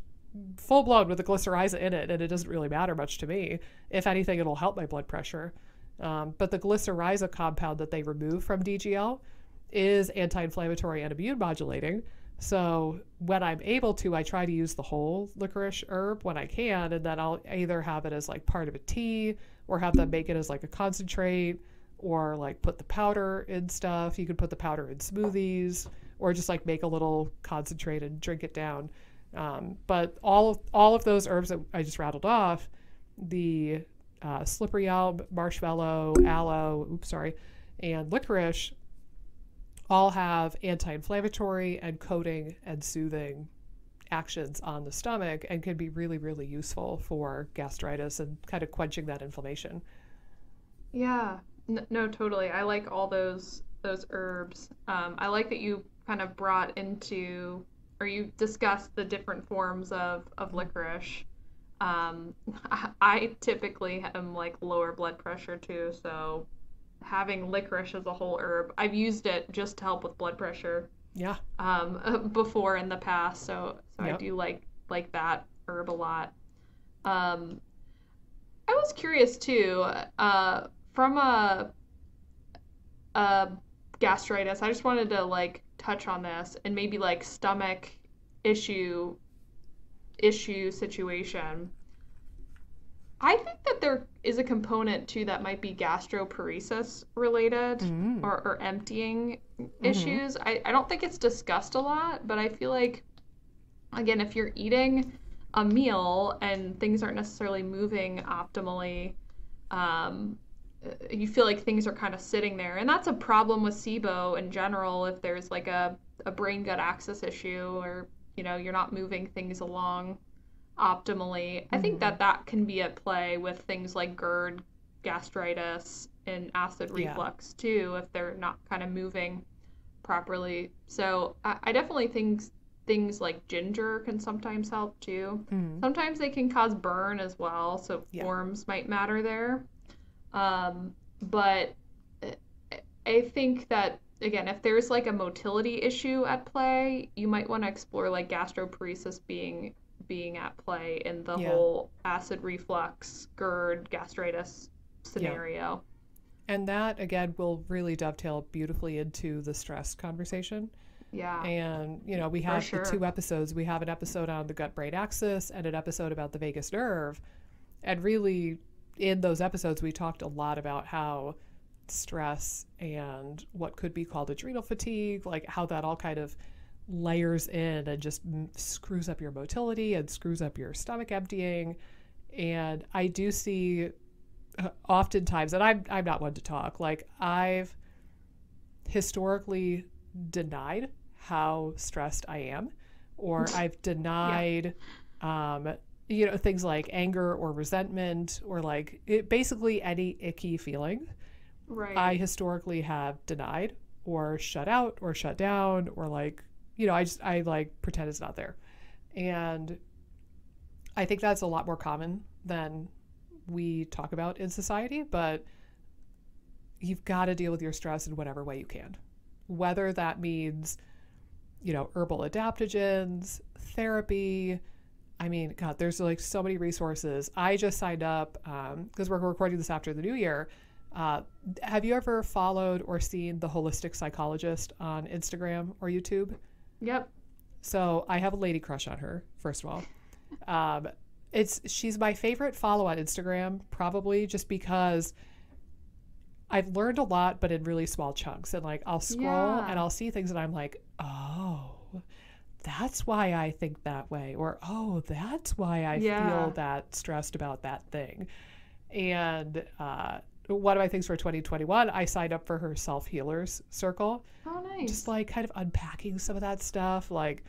full blown with the glycyrrhiza in it, and it doesn't really matter much to me. If anything, it'll help my blood pressure. But the glycyrrhiza compound that they remove from DGL is anti-inflammatory and immune modulating, So when I'm able to, I try to use the whole licorice herb when I can, and then I'll either have it as like part of a tea or have them make it as like a concentrate or like put the powder in stuff. You could put the powder in smoothies or just like make a little concentrate and drink it down. But all of those herbs that I just rattled off, the slippery elm, marshmallow, aloe, and licorice all have anti-inflammatory and coating and soothing actions on the stomach and can be really, really useful for gastritis and kind of quenching that inflammation. Yeah, no, totally. I like all those herbs. I like that you kind of brought into, or you discussed the different forms of licorice. I typically am like lower blood pressure too, so having licorice as a whole herb, I've used it just to help with blood pressure. Yeah. Before in the past, so Yep. I do like that herb a lot. I was curious too, from a gastritis. I just wanted to like touch on this and maybe like stomach issue situation. I think that there is a component too that might be gastroparesis related or emptying issues. I don't think it's discussed a lot, but I feel like, again, if you're eating a meal and things aren't necessarily moving optimally, you feel like things are kind of sitting there. And that's a problem with SIBO in general. If there's like a brain-gut axis issue or, you're not moving things along optimally. I think that can be at play with things like GERD, gastritis, and acid reflux too, if they're not kind of moving properly. So I definitely think things like ginger can sometimes help too. Sometimes they can cause burn as well, so forms might matter there. But I think that, again, if there's like a motility issue at play, you might want to explore like gastroparesis being at play in the whole acid reflux, GERD, gastritis scenario. And that, again, will really dovetail beautifully into the stress conversation. Yeah. And, we have the two episodes. We have an episode on the gut-brain axis and an episode about the vagus nerve. And really, in those episodes, we talked a lot about how stress and what could be called adrenal fatigue, like how that all kind of layers in and just screws up your motility and screws up your stomach emptying. And I do see oftentimes, and I'm not one to talk, like I've historically denied how stressed I am, or I've denied things like anger or resentment or like basically any icky feeling. Right. I historically have denied or shut out or shut down or like, I like pretend it's not there. And I think that's a lot more common than we talk about in society, but you've got to deal with your stress in whatever way you can. Whether that means, herbal adaptogens, therapy. I mean, God, there's like so many resources. I just signed up because we're recording this after the new year. Have you ever followed or seen The Holistic Psychologist on Instagram or YouTube? Yep. So I have a lady crush on her, first of all. She's my favorite follow on Instagram, probably just because I've learned a lot, but in really small chunks. And like I'll scroll and I'll see things and I'm like, oh, that's why I think that way. Or, oh, that's why I feel that stressed about that thing. And one of my things for 2021, I signed up for her self-healers circle. Oh, nice. Just like kind of unpacking some of that stuff. Like,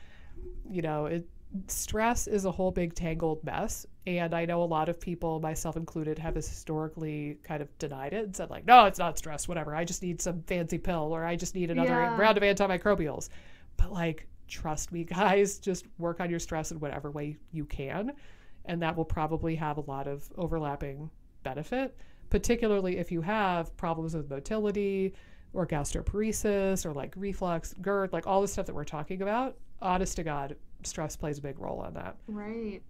stress is a whole big tangled mess. And I know a lot of people, myself included, have historically kind of denied it and said like, no, it's not stress, whatever. I just need some fancy pill or I just need another round of antimicrobials. But like, trust me, guys, just work on your stress in whatever way you can. And that will probably have a lot of overlapping benefit, particularly if you have problems with motility or gastroparesis or like reflux, GERD, like all the stuff that we're talking about. Honest to God, stress plays a big role on that. Right.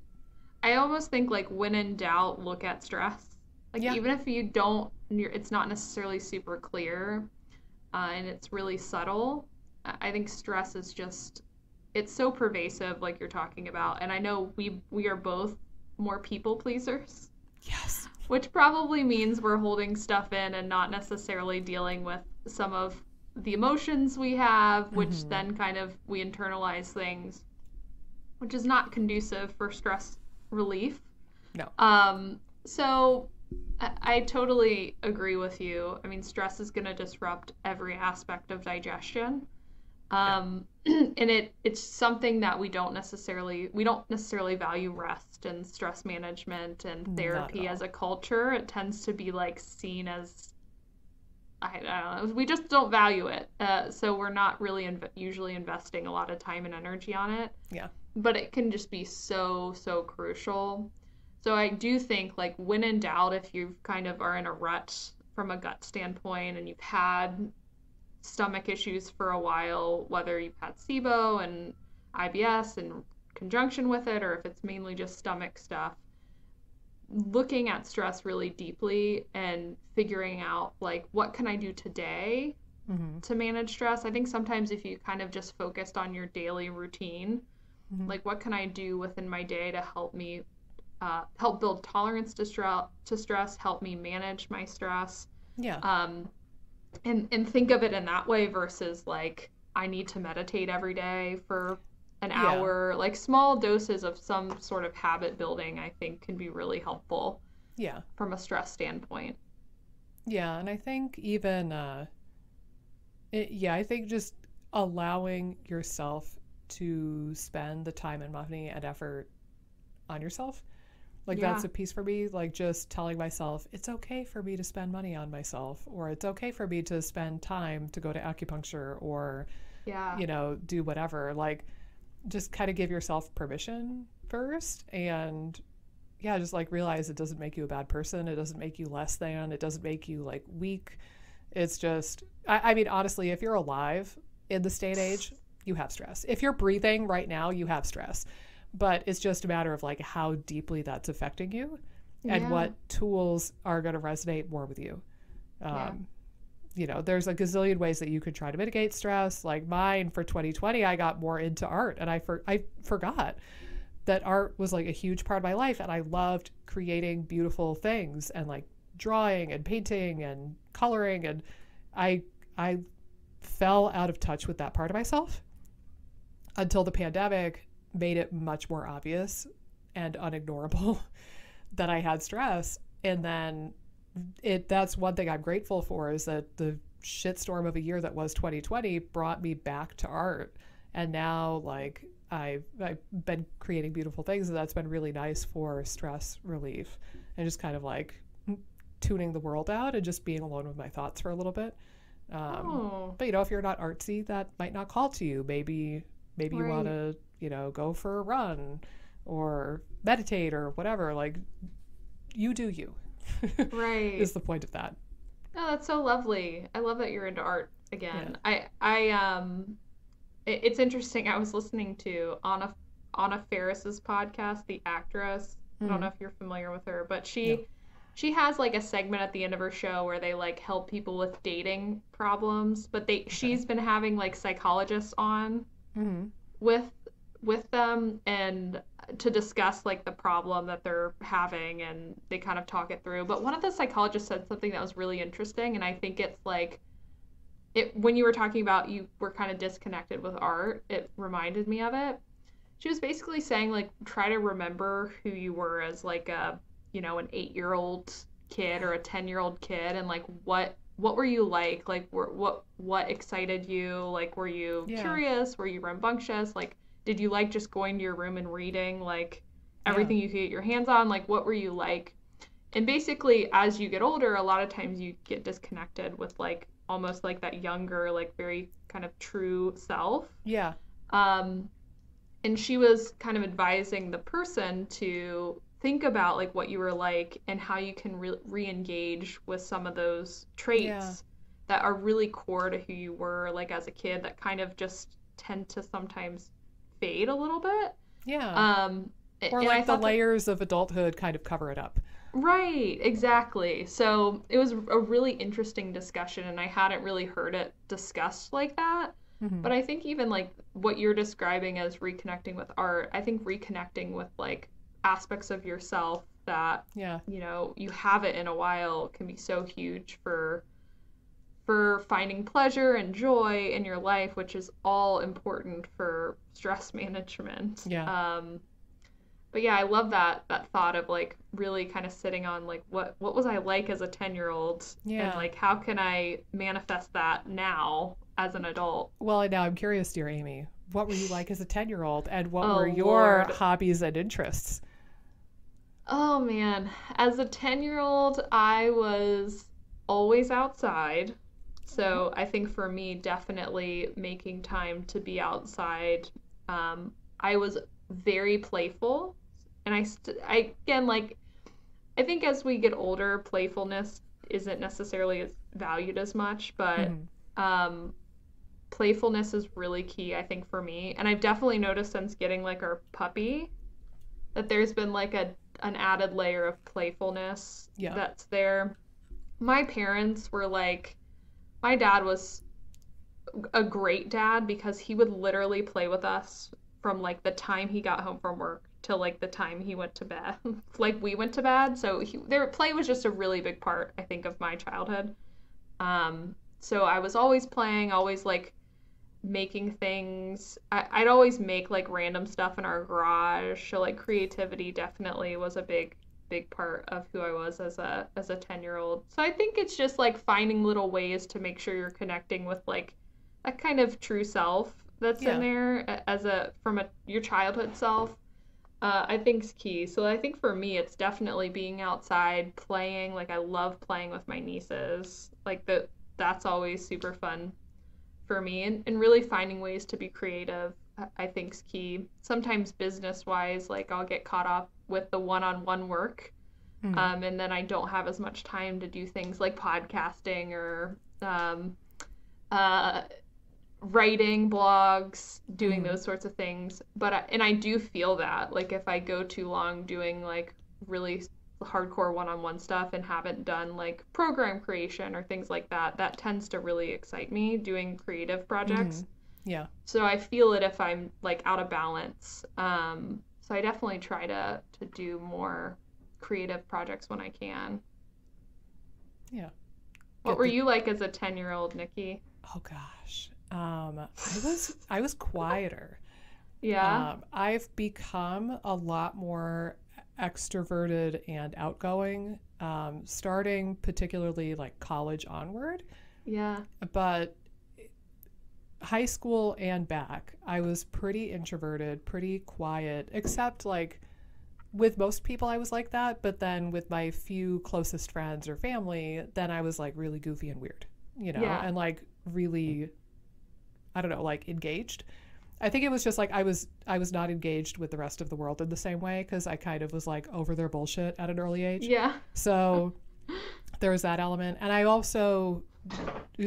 I almost think like when in doubt, look at stress. Like even if you don't, it's not necessarily super clear and it's really subtle. I think stress is just, it's so pervasive, like you're talking about. And I know we are both more people pleasers. Yes. Which probably means we're holding stuff in and not necessarily dealing with some of the emotions we have, which then kind of we internalize things, which is not conducive for stress relief. No. So I totally agree with you. I mean, stress is going to disrupt every aspect of digestion. And it's something that we don't necessarily value rest and stress management and therapy as a culture. It tends to be like seen as, I don't know, we just don't value it. So we're not really usually investing a lot of time and energy on it. Yeah. But it can just be so crucial. So I do think, like, when in doubt, if you kind of are in a rut from a gut standpoint and you've had stomach issues for a while, whether you've had SIBO and IBS in conjunction with it, or if it's mainly just stomach stuff, looking at stress really deeply and figuring out, like, what can I do today to manage stress? I think sometimes if you kind of just focused on your daily routine, like, what can I do within my day to help me help build tolerance to stress, help me manage my stress. Yeah. And think of it in that way versus, like, I need to meditate every day for an hour. Like, small doses of some sort of habit building, I think, can be really helpful. Yeah. From a stress standpoint. Yeah, and I think even, I think just allowing yourself to spend the time and money and effort on yourself. Like, that's a piece for me. Like, just telling myself, it's okay for me to spend money on myself, or it's okay for me to spend time to go to acupuncture or, do whatever. Like, just kind of give yourself permission first. And just like realize it doesn't make you a bad person. It doesn't make you less than. It doesn't make you like weak. It's just, I mean, honestly, if you're alive in this day and age, you have stress. If you're breathing right now, you have stress. But it's just a matter of, like, how deeply that's affecting you and what tools are going to resonate more with you. There's a gazillion ways that you could try to mitigate stress. Like mine for 2020, I got more into art, and I forgot that art was, like, a huge part of my life, and I loved creating beautiful things and, like, drawing and painting and coloring, and I fell out of touch with that part of myself until the pandemic made it much more obvious and unignorable that I had stress. And then that's one thing I'm grateful for, is that the shitstorm of a year that was 2020 brought me back to art. And now, like, I've been creating beautiful things, and that's been really nice for stress relief and just kind of like tuning the world out and just being alone with my thoughts for a little bit. But if you're not artsy, that might not call to you. Maybe you want to, go for a run or meditate or whatever. Like, you do you. Right. Is the point of that. Oh, that's so lovely. I love that you're into art again. Yeah. It's interesting. I was listening to Anna Faris's podcast, the actress. I don't know if you're familiar with her, but she has, like, a segment at the end of her show where they, like, help people with dating problems, but she's been having, like, psychologists on with them and to discuss, like, the problem that they're having, and they kind of talk it through. But one of the psychologists said something that was really interesting, and I think it's like, when you were talking about you were kind of disconnected with art, it reminded me of it. She was basically saying, like, try to remember who you were as, like, an 8-year-old kid or a 10-year-old kid, and, like, what were you like what excited you? Like, were you curious? Were you rambunctious? Like, did you like just going to your room and reading, like, everything you could get your hands on? Like, what were you like? And basically, as you get older, a lot of times you get disconnected with, like, almost like that younger, like, very kind of true self. Yeah. And she was kind of advising the person to think about, like, what you were like and how you can re-engage with some of those traits that are really core to who you were, like, as a kid, that kind of just tend to sometimes fade a little bit. Yeah. Or, like, the layers of adulthood kind of cover it up. Right, exactly. So it was a really interesting discussion, and I hadn't really heard it discussed like that. But I think even like what you're describing as reconnecting with art, I think reconnecting with like aspects of yourself that, you know, you haven't in a while can be so huge for finding pleasure and joy in your life, which is all important for stress management. But yeah, I love that thought of like really kind of sitting on like what was I like as a 10-year-old, and like how can I manifest that now as an adult. Well, now I'm curious, dear Amy, what were you like as a 10-year-old, and what were your hobbies and interests? Oh man, as a 10-year-old, I was always outside. So I think for me, definitely making time to be outside. I was very playful, and I again, like, I think as we get older, playfulness isn't necessarily as valued as much, but playfulness is really key, I think, for me. And I've definitely noticed since getting like our puppy that there's been like an added layer of playfulness that's there. My parents were like, my dad was a great dad because he would literally play with us from like the time he got home from work till like the time he went to bed. Like we went to bed, so their play was just a really big part, I think, of my childhood. So I was always playing, always like making things. I'd always make like random stuff in our garage. So like creativity definitely was a big part of who I was as a 10-year-old. So I think it's just like finding little ways to make sure you're connecting with like a kind of true self that's in there as your childhood self. I think is key. So I think for me, it's definitely being outside, playing. Like I love playing with my nieces. Like that's always super fun for me. And really finding ways to be creative, I think is key. Sometimes business-wise, like I'll get caught up with the one-on-one work. And then I don't have as much time to do things like podcasting or writing blogs, doing those sorts of things. But I do feel that like if I go too long doing like really hardcore one-on-one stuff and haven't done like program creation or things like that, that tends to really excite me, doing creative projects. So I feel it if I'm like out of balance. So I definitely try to do more creative projects when I can. What were you like as a 10-year-old, Nikki? Oh gosh. I was quieter. I've become a lot more extroverted and outgoing, starting particularly like college onward. But high school and back, I was pretty introverted, pretty quiet, except like with most people I was like that, but then with my few closest friends or family, then I was like really goofy and weird, you know, and like really, I don't know, like engaged. I think it was just like I was not engaged with the rest of the world in the same way because I kind of was like over their bullshit at an early age. So there was that element. And I also,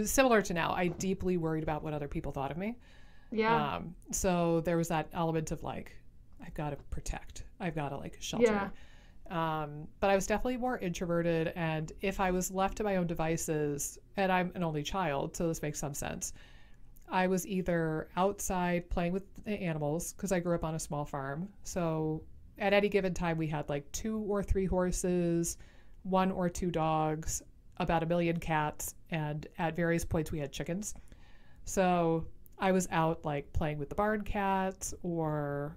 similar to now, I deeply worried about what other people thought of me. So there was that element of like, I've got to protect. I've got to like shelter. But I was definitely more introverted. And if I was left to my own devices, and I'm an only child, so this makes some sense, I was either outside playing with the animals because I grew up on a small farm. So at any given time, we had like 2 or 3 horses, 1 or 2 dogs, about 1 million cats, and at various points we had chickens. So I was out like playing with the barn cats or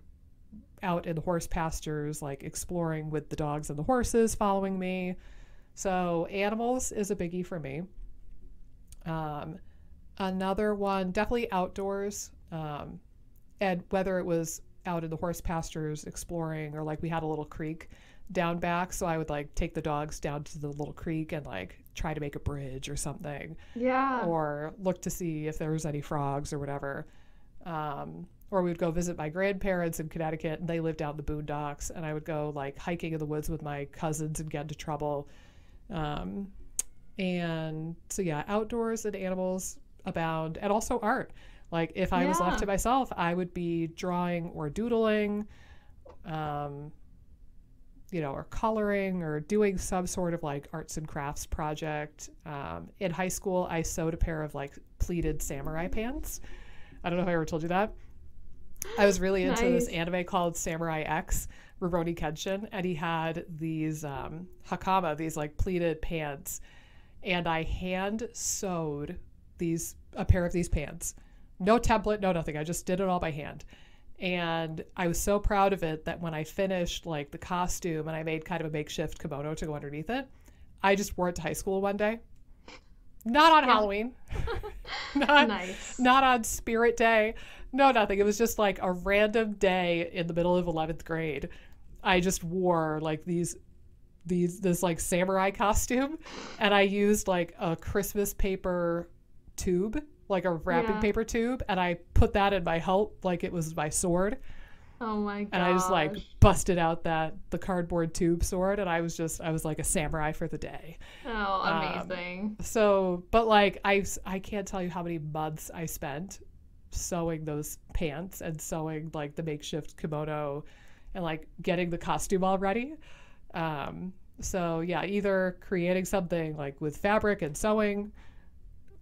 out in the horse pastures, like exploring with the dogs and the horses following me. So animals is a biggie for me. Another one, definitely outdoors. And whether it was out in the horse pastures exploring or like we had a little creek down back. So I would like take the dogs down to the little creek and like try to make a bridge or something. Or look to see if there was any frogs or whatever. Or we would go visit my grandparents in Connecticut and they lived out in the boondocks, and I would go like hiking in the woods with my cousins and get into trouble. And so yeah, outdoors and animals abound, and also art. Like if I was left to myself, I would be drawing or doodling, you know, or coloring or doing some sort of like arts and crafts project. In high school, I sewed a pair of like pleated samurai pants. I don't know if I ever told you that. I was really into Nice. this anime called Samurai X, Rurouni Kenshin, and he had these hakama, these like pleated pants, and I hand sewed a pair of these pants. No template, no nothing. I just did it all by hand. And I was so proud of it that when I finished like the costume and I made kind of a makeshift kimono to go underneath it, I just wore it to high school one day. Not on Halloween. Nice. Not on Spirit Day. No, nothing. It was just like a random day in the middle of 11th grade. I just wore like this like samurai costume, and I used like a Christmas paper tube, like a wrapping paper tube, and I put that in my hilt like it was my sword. Oh my god. And I just like busted out the cardboard tube sword, and I was like a samurai for the day. Oh, amazing. So, but like I can't tell you how many months I spent sewing those pants and sewing like the makeshift kimono and like getting the costume all ready. So yeah, either creating something like with fabric and sewing,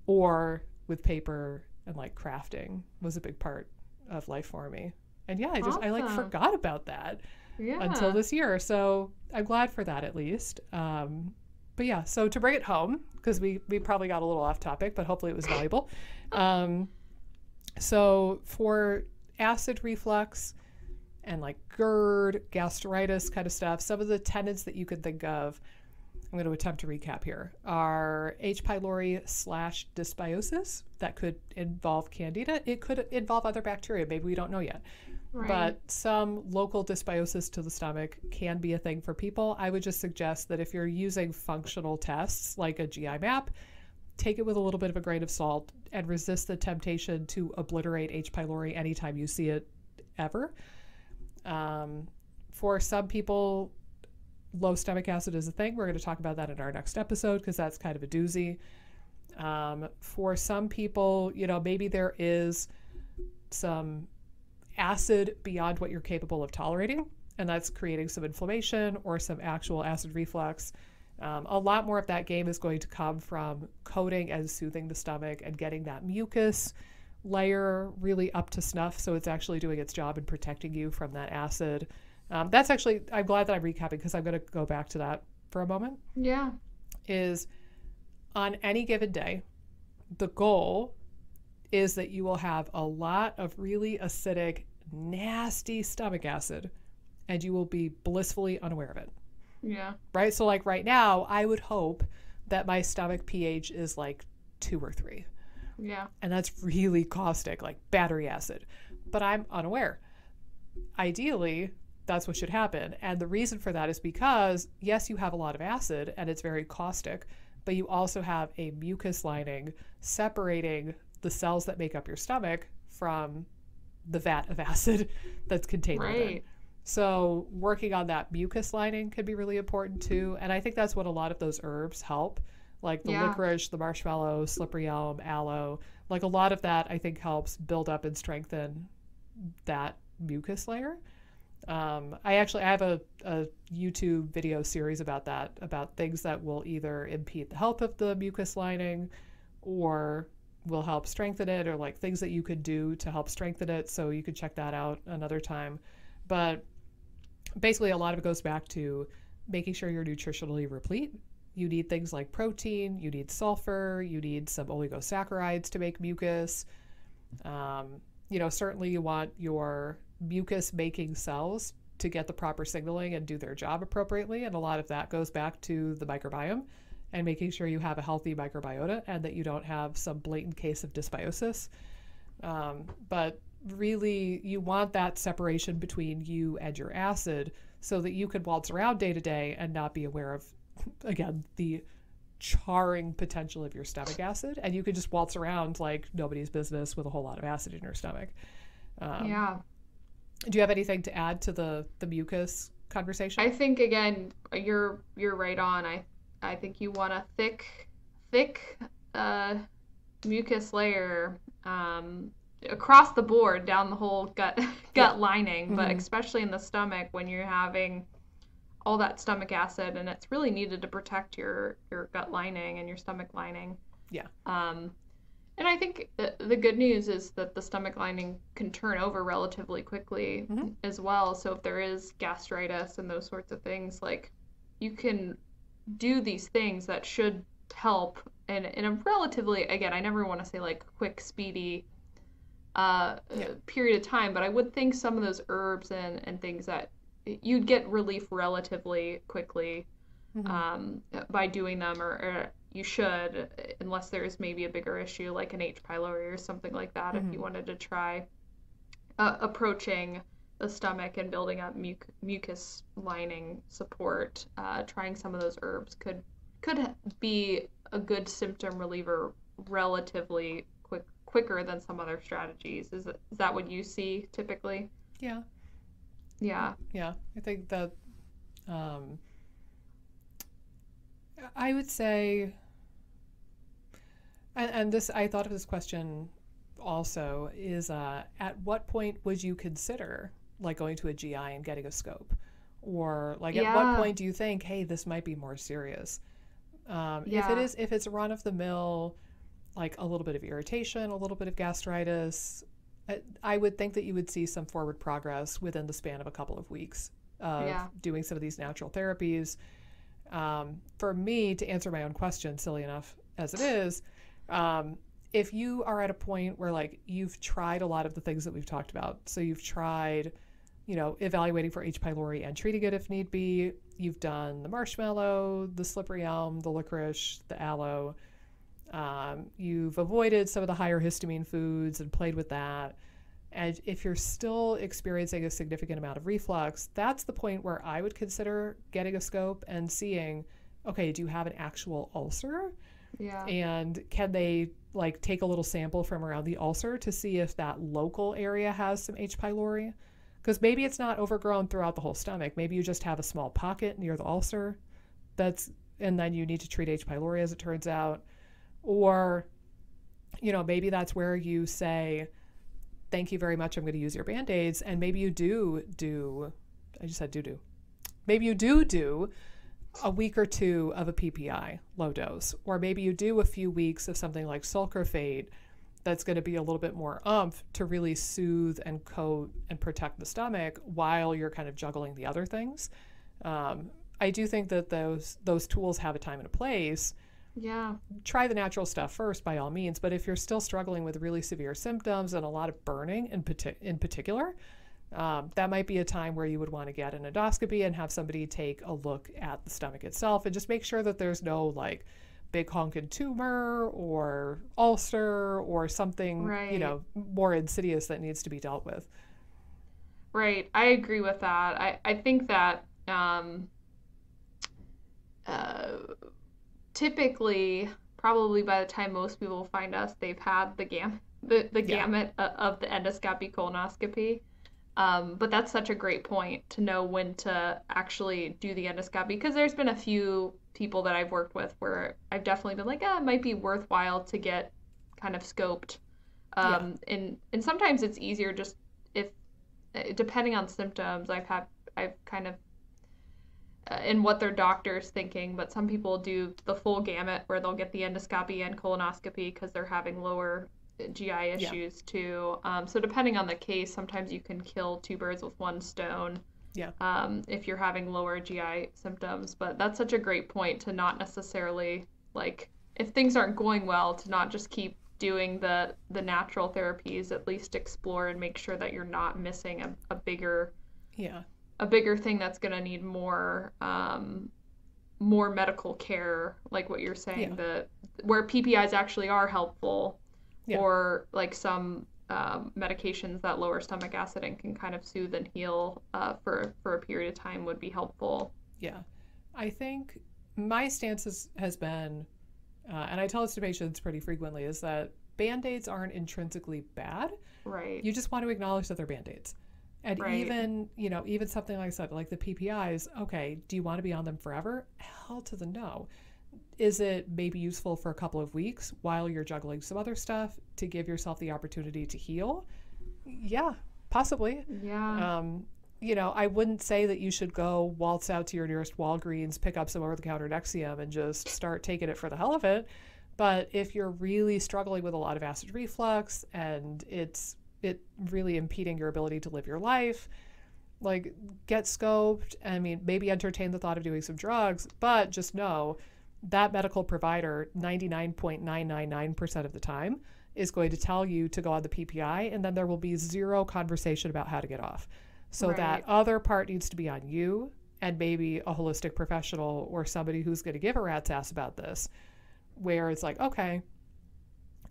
or with paper and like crafting was a big part of life for me. And yeah, I like forgot about that until this year. So I'm glad for that at least. But yeah, so to bring it home, because we probably got a little off topic, but hopefully it was valuable. So for acid reflux and like GERD, gastritis kind of stuff, some of the tenets that you could think of, I'm going to attempt to recap here, are H. pylori / dysbiosis. That could involve candida. It could involve other bacteria. Maybe we don't know yet. Right. But some local dysbiosis to the stomach can be a thing for people. I would just suggest that if you're using functional tests like a GI map, take it with a little bit of a grain of salt and resist the temptation to obliterate H. pylori anytime you see it ever. For some people, low stomach acid is a thing. We're going to talk about that in our next episode because that's kind of a doozy. For some people, maybe there is some acid beyond what you're capable of tolerating, and that's creating some inflammation or some actual acid reflux. A lot more of that game is going to come from coating and soothing the stomach and getting that mucus layer really up to snuff so it's actually doing its job in protecting you from that acid. That's actually, I'm glad that I'm recapping because I'm going to go back to that for a moment. Yeah. Is on any given day, the goal is that you will have a lot of really acidic, nasty stomach acid, and you will be blissfully unaware of it. Yeah. Right? So like right now, I would hope that my stomach pH is like 2 or 3. Yeah. And that's really caustic, like battery acid. But I'm unaware. Ideally, that's what should happen. And the reason for that is because, yes, you have a lot of acid and it's very caustic, but you also have a mucus lining separating the cells that make up your stomach from the vat of acid that's contained within. So working on that mucus lining could be really important too. And I think that's what a lot of those herbs help. Like the licorice, the marshmallow, slippery elm, aloe. Like a lot of that I think helps build up and strengthen that mucus layer. I have a YouTube video series about that, about things that will either impede the health of the mucus lining or will help strengthen it, or like things that you could do to help strengthen it. So you could check that out another time. But basically a lot of it goes back to making sure you're nutritionally replete. You need things like protein, you need sulfur, you need some oligosaccharides to make mucus. Certainly you want your mucus making cells to get the proper signaling and do their job appropriately. And a lot of that goes back to the microbiome and making sure you have a healthy microbiota and that you don't have some blatant case of dysbiosis. But really, you want that separation between you and your acid so that you can waltz around day to day and not be aware of, again, the charring potential of your stomach acid. And you can just waltz around like nobody's business with a whole lot of acid in your stomach. Do you have anything to add to the mucus conversation? I think, again, you're right on. I think you want a thick mucus layer across the board down the whole gut lining, but especially in the stomach when you're having all that stomach acid, and it's really needed to protect your gut lining and your stomach lining. Yeah. And And I think the good news is that the stomach lining can turn over relatively quickly as well. So if there is gastritis and those sorts of things, like you can do these things that should help in a relatively, again, I never want to say like quick, speedy period of time, but I would think some of those herbs and things that you'd get relief relatively quickly by doing them, or you should, unless there's maybe a bigger issue like an H. pylori or something like that. If you wanted to try approaching the stomach and building up mucus lining support, trying some of those herbs could be a good symptom reliever relatively quicker than some other strategies. Is that what you see typically? Yeah. I think that I would say, and this, I thought of this question also, is at what point would you consider like going to a GI and getting a scope, or like at what point do you think, hey, this might be more serious? If it's run of the mill, like a little bit of irritation, a little bit of gastritis, I would think that you would see some forward progress within the span of a couple of weeks of doing some of these natural therapies. For me, to answer my own question, silly enough as it is, if you are at a point where like you've tried a lot of the things that we've talked about, so you've tried, evaluating for H. pylori and treating it if need be, you've done the marshmallow, the slippery elm, the licorice, the aloe, you've avoided some of the higher histamine foods and played with that, and if you're still experiencing a significant amount of reflux, that's the point where I would consider getting a scope and seeing, okay, do you have an actual ulcer? Yeah. And can they like take a little sample from around the ulcer to see if that local area has some H. pylori? Because maybe it's not overgrown throughout the whole stomach. Maybe you just have a small pocket near the ulcer and then you need to treat H. pylori, as it turns out. Or, maybe that's where you say, thank you very much, I'm going to use your Band-Aids. And maybe you I just said do. Maybe you do a week or two of a PPI, low dose. Or maybe you do a few weeks of something like sulcrophate that's going to be a little bit more oomph to really soothe and coat and protect the stomach while you're kind of juggling the other things. I do think that those tools have a time and a place. Yeah. Try the natural stuff first, by all means. But if you're still struggling with really severe symptoms and a lot of burning in particular, that might be a time where you would want to get an endoscopy and have somebody take a look at the stomach itself and just make sure that there's no like big honking tumor or ulcer or something, more insidious that needs to be dealt with. Right. I agree with that. I think that typically, probably by the time most people find us, they've had the gamut of the endoscopy, colonoscopy. But that's such a great point to know when to actually do the endoscopy, because there's been a few people that I've worked with where I've definitely been like, it might be worthwhile to get kind of scoped. And sometimes it's easier just depending on symptoms. I've kind of in what their doctor's thinking, but some people do the full gamut where they'll get the endoscopy and colonoscopy because they're having lower GI issues too. So depending on the case, sometimes you can kill two birds with one stone. If you're having lower GI symptoms. But that's such a great point to not necessarily, like, if things aren't going well, to not just keep doing the natural therapies, at least explore and make sure that you're not missing a bigger thing that's going to need more medical care, like what you're saying, where PPIs actually are helpful, or like some medications that lower stomach acid and can kind of soothe and heal for a period of time would be helpful. I think my stance has been, and I tell this to patients pretty frequently, is that Band-Aids aren't intrinsically bad. Right. You just want to acknowledge that they're Band-Aids. And even something like I said, like the PPIs, okay, do you want to be on them forever? Hell to the no. Is it maybe useful for a couple of weeks while you're juggling some other stuff to give yourself the opportunity to heal? Yeah, possibly. I wouldn't say that you should go waltz out to your nearest Walgreens, pick up some over-the-counter Nexium and just start taking it for the hell of it. But if you're really struggling with a lot of acid reflux and it really impeding your ability to live your life, like, get scoped. I mean, maybe entertain the thought of doing some drugs, but just know that medical provider 99.999% of the time is going to tell you to go on the PPI, and then there will be zero conversation about how to get off. So that other part needs to be on you and maybe a holistic professional or somebody who's going to give a rat's ass about this, where it's like, okay,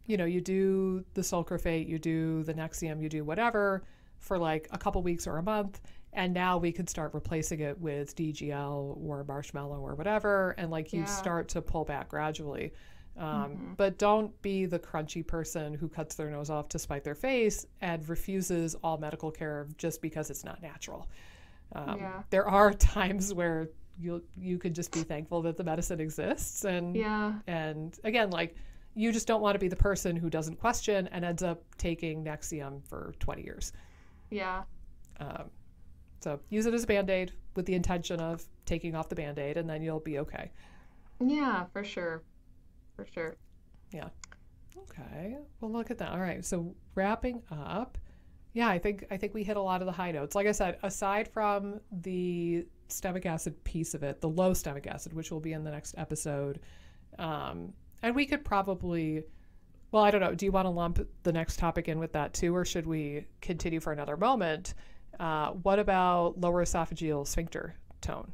you know, you do the sulcrafate, you do the Nexium, you do whatever for like a couple weeks or a month, and now we could start replacing it with DGL or marshmallow or whatever, and like you start to pull back gradually. But don't be the crunchy person who cuts their nose off to spite their face and refuses all medical care just because it's not natural. There are times where you could just be thankful that the medicine exists, and again, like, you just don't want to be the person who doesn't question and ends up taking Nexium for 20 years. So use it as a Band-Aid with the intention of taking off the Band-Aid, and then you'll be okay. Yeah, for sure. For sure. Yeah. Okay. Well, look at that. All right. So wrapping up, I think we hit a lot of the high notes. Like I said, aside from the stomach acid piece of it, the low stomach acid, which will be in the next episode, and we could probably, well, I don't know. Do you want to lump the next topic in with that too, or should we continue for another moment? What about lower esophageal sphincter tone?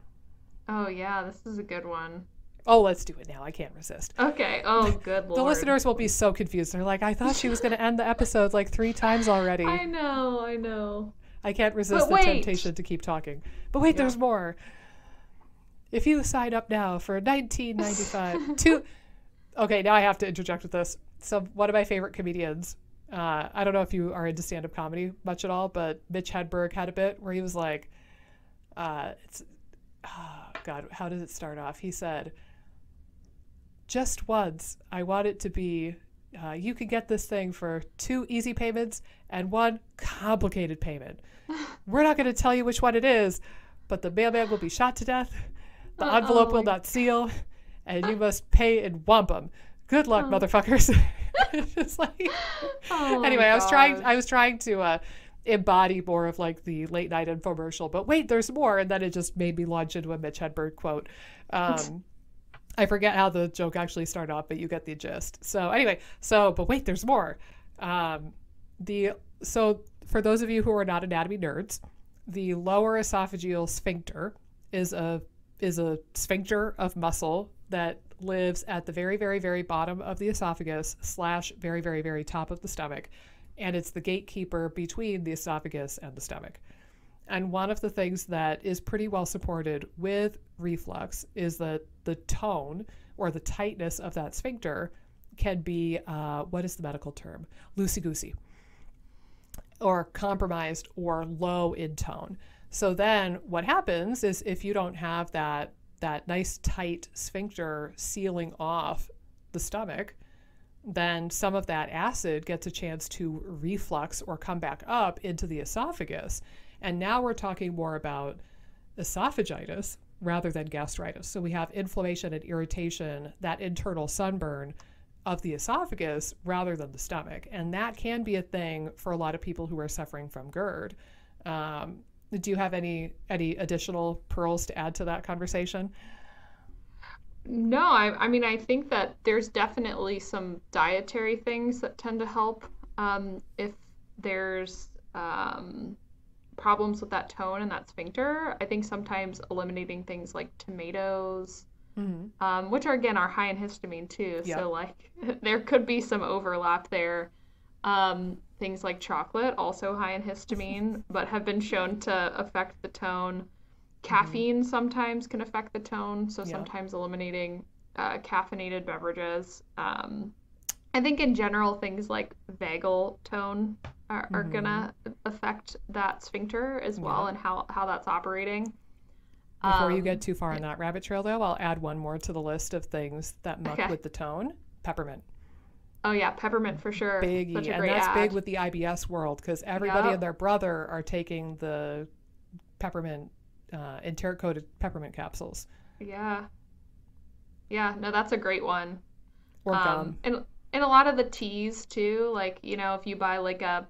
Oh, yeah. This is a good one. Oh, let's do it now. I can't resist. Okay. Oh, good Lord. The listeners will be so confused. They're like, I thought she was going to end the episode like 3 times already. I know. I can't resist the temptation to keep talking. But wait, there's more. If you sign up now for $19.95 Okay, now I have to interject with this. So one of my favorite comedians, I don't know if you are into stand-up comedy much at all, but Mitch Hedberg had a bit where he was like, God, how did it start off? He said, just once, I want it to be, you can get this thing for 2 easy payments and 1 complicated payment. We're not going to tell you which one it is, but the mailman will be shot to death. The envelope will not seal, and you must pay in wampum. Good luck, motherfuckers. Just like, anyway, I was trying to embody more of like the late night infomercial, but wait, there's more, and then it just made me launch into a Mitch Hedberg quote. I forget how the joke actually started off, but you get the gist. So anyway, but wait, there's more. So for those of you who are not anatomy nerds, the lower esophageal sphincter is a sphincter of muscle that lives at the very, very, very bottom of the esophagus / very, very, very top of the stomach. And it's the gatekeeper between the esophagus and the stomach. And one of the things that is pretty well supported with reflux is that the tone or the tightness of that sphincter can be, what is the medical term? Loosey-goosey, or compromised or low in tone. So then what happens is if you don't have that nice tight sphincter sealing off the stomach, then some of that acid gets a chance to reflux or come back up into the esophagus. And now we're talking more about esophagitis rather than gastritis. So we have inflammation and irritation, that internal sunburn of the esophagus rather than the stomach. And that can be a thing for a lot of people who are suffering from GERD. Do you have any additional pearls to add to that conversation? No, I mean, I think that there's definitely some dietary things that tend to help if there's problems with that tone and that sphincter. I think sometimes eliminating things like tomatoes, which are, again, are high in histamine too. Yep. So like there could be some overlap there. Things like chocolate, also high in histamine, but have been shown to affect the tone. Caffeine sometimes can affect the tone, so sometimes eliminating caffeinated beverages. I think in general, things like vagal tone are gonna affect that sphincter as well, and how that's operating. Before you get too far on that rabbit trail, though, I'll add one more to the list of things that muck with the tone. Peppermint. Oh yeah, peppermint for sure. Biggie, and that's big with the IBS world because everybody and their brother are taking the peppermint, enteric-coated peppermint capsules. Yeah. No, that's a great one. Or gum. And a lot of the teas too, like, you know, if you buy like a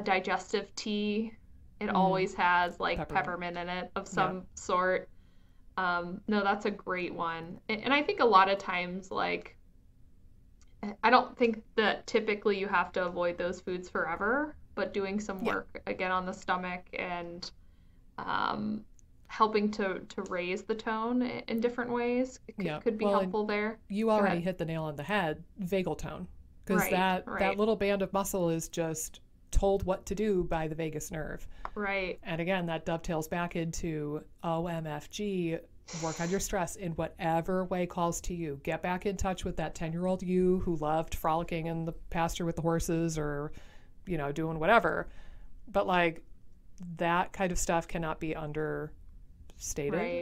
digestive tea, it always has like peppermint in it of some sort. No, that's a great one. And I think a lot of times, like, I don't think that typically you have to avoid those foods forever, but doing some work again on the stomach and helping to raise the tone in different ways could be helpful there. You already hit the nail on the head, vagal tone, because that little band of muscle is just told what to do by the vagus nerve. Right. And again, that dovetails back into OMFG, work on your stress in whatever way calls to you. Get back in touch with that 10-year-old you who loved frolicking in the pasture with the horses or, you know, doing whatever. But like that kind of stuff cannot be understated,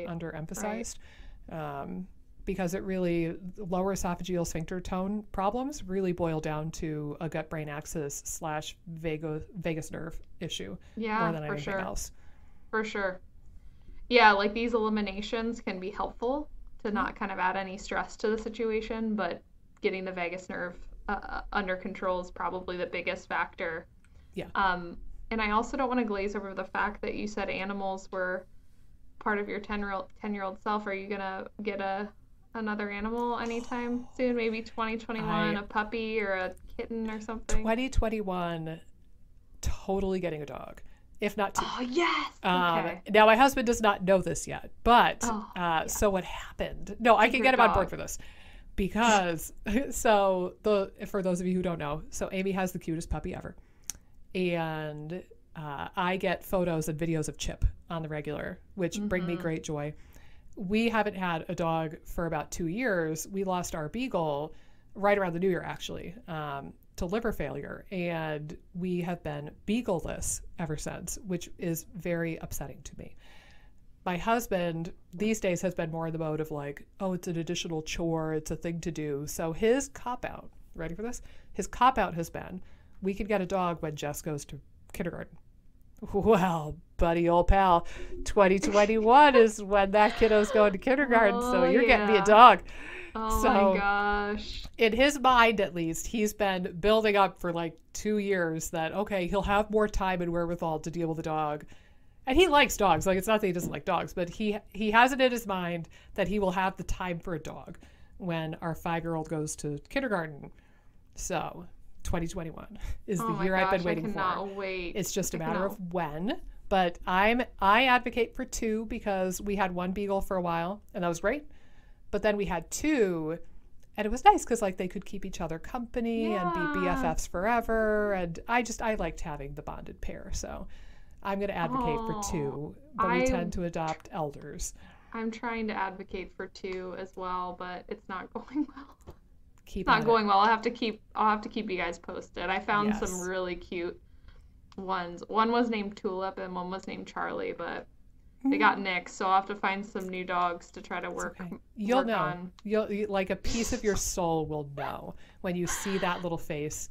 underemphasized. Because it really, lower esophageal sphincter tone problems really boil down to a gut-brain axis / vagus nerve issue more than anything else. For sure. Yeah, like these eliminations can be helpful to not kind of add any stress to the situation, but getting the vagus nerve under control is probably the biggest factor. Yeah. And I also don't want to glaze over the fact that you said animals were part of your 10-year-old self. Are you going to get another animal anytime soon? Maybe 2021, a puppy or a kitten or something? 2021, totally getting a dog, if not two. Oh, yes. Okay. Now, my husband does not know this yet, but so what happened? No, I can get him on board for this. Because, for those of you who don't know, so Amy has the cutest puppy ever. And I get photos and videos of Chip on the regular, which bring me great joy. We haven't had a dog for about 2 years. We lost our beagle right around the new year, actually, to liver failure. And we have been beagleless ever since, which is very upsetting to me. My husband these days has been more in the mode of like, oh, it's an additional chore. It's a thing to do. So his cop-out, ready for this? His cop-out has been, we could get a dog when Jess goes to kindergarten. Well, buddy, old pal, 2021 is when that kiddo's going to kindergarten, so you're getting me a dog. Oh my gosh. In his mind, at least, he's been building up for like 2 years that, okay, he'll have more time and wherewithal to deal with a dog. And he likes dogs. Like, it's not that he doesn't like dogs, but he has it in his mind that he will have the time for a dog when our 5-year-old goes to kindergarten. So 2021 is the year I've been waiting for. I cannot wait. It's just a matter of when. But I advocate for 2 because we had 1 beagle for a while, and that was great. But then we had 2, and it was nice because like they could keep each other company and be BFFs forever. And I liked having the bonded pair. So I'm going to advocate for 2, but we tend to adopt elders. I'm trying to advocate for 2 as well, but it's not going well. I'll have to keep you guys posted. I found some really cute ones. One was named Tulip and one was named Charlie, but they got nixed, so I'll have to find some new dogs to try to work. Okay. You'll know. You'll like a piece of your soul will know when you see that little face.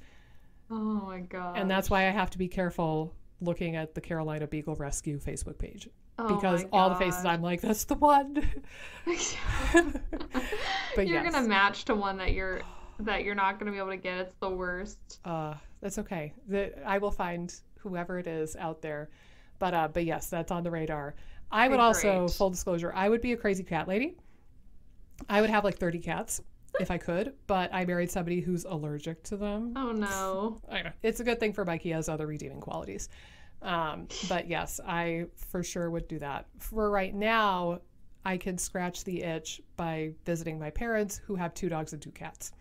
Oh my god! And that's why I have to be careful looking at the Carolina Beagle Rescue Facebook page. Because all the faces I'm like, that's the one. But you're gonna match to one that you're not gonna be able to get. It's the worst. That's okay. I will find whoever it is out there. But yes, that's on the radar. I would also, full disclosure, I would be a crazy cat lady. I would have like 30 cats if I could, but I married somebody who's allergic to them. Oh no. I know. It's a good thing for Mikey, has other redeeming qualities. But yes, I for sure would do that. For right now, I can scratch the itch by visiting my parents who have 2 dogs and 2 cats.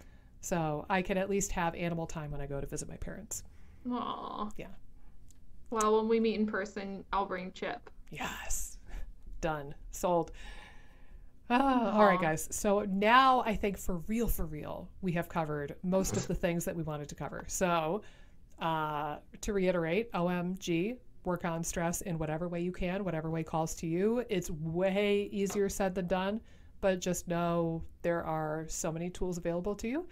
So I can at least have animal time when I go to visit my parents. Aww. Yeah. Well, when we meet in person, I'll bring Chip. Yes. Done. Sold. All right, guys. So now I think for real, we have covered most of the things that we wanted to cover. So to reiterate, OMG, work on stress in whatever way you can, whatever way calls to you. It's way easier said than done, but just know there are so many tools available to you.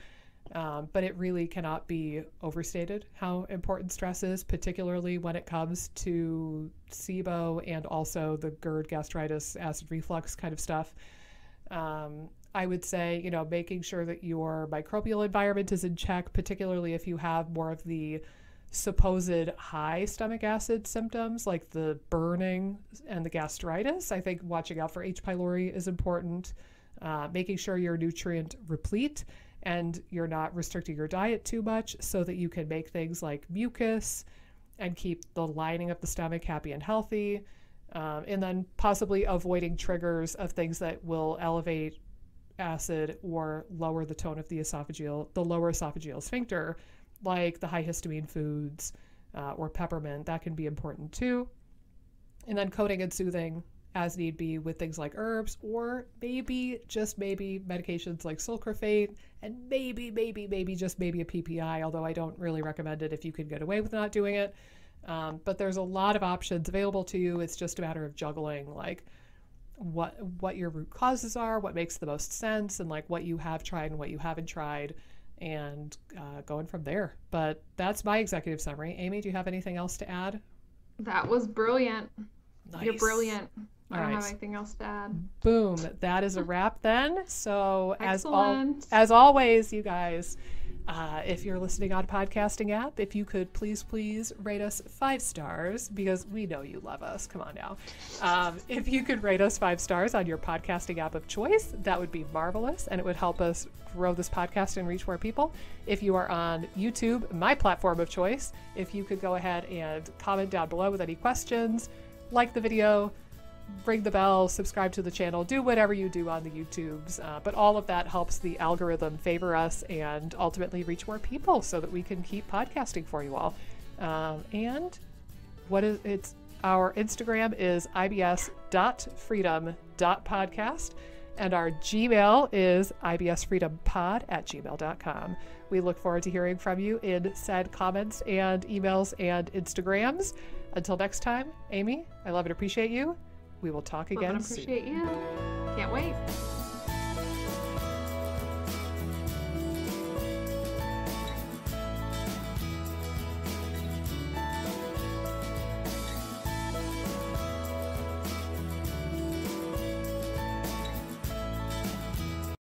But it really cannot be overstated how important stress is, particularly when it comes to SIBO and also the GERD, gastritis, acid reflux kind of stuff. I I would say, you know, making sure that your microbial environment is in check, particularly if you have more of the supposed high stomach acid symptoms like the burning and the gastritis. I think watching out for H. pylori is important. Making sure you're nutrient replete and you're not restricting your diet too much so that you can make things like mucus and keep the lining of the stomach happy and healthy. And then possibly avoiding triggers of things that will elevate acid or lower the tone of the lower esophageal sphincter, like the high histamine foods or peppermint. That can be important too. And then coating and soothing as need be with things like herbs, or maybe, just maybe, medications like sulcrafate, and maybe just maybe a PPI, although I don't really recommend it if you can get away with not doing it. But there's a lot of options available to you. It's just a matter of juggling like what your root causes are, what makes the most sense, and like what you have tried and what you haven't tried, and going from there. But that's my executive summary. Amy, do you have anything else to add? That was brilliant. Nice. You're brilliant. I don't All have right. anything else to add. Boom. That is a wrap then. So as always, you guys, if you're listening on a podcasting app, if you could please rate us 5 stars, because we know you love us. Come on now. If you could rate us 5 stars on your podcasting app of choice, that would be marvelous, and it would help us grow this podcast and reach more people. If you are on YouTube, my platform of choice, if you could go ahead and comment down below with any questions, like the video, ring the bell, subscribe to the channel, do whatever you do on the YouTubes. But all of that helps the algorithm favor us and ultimately reach more people so that we can keep podcasting for you all. And our Instagram is ibs.freedom.podcast, and our Gmail is ibsfreedompod@gmail.com. We look forward to hearing from you in said comments and emails and Instagrams. Until next time, Amy, I love and appreciate you. We will talk again soon. Love and appreciate you. Can't wait.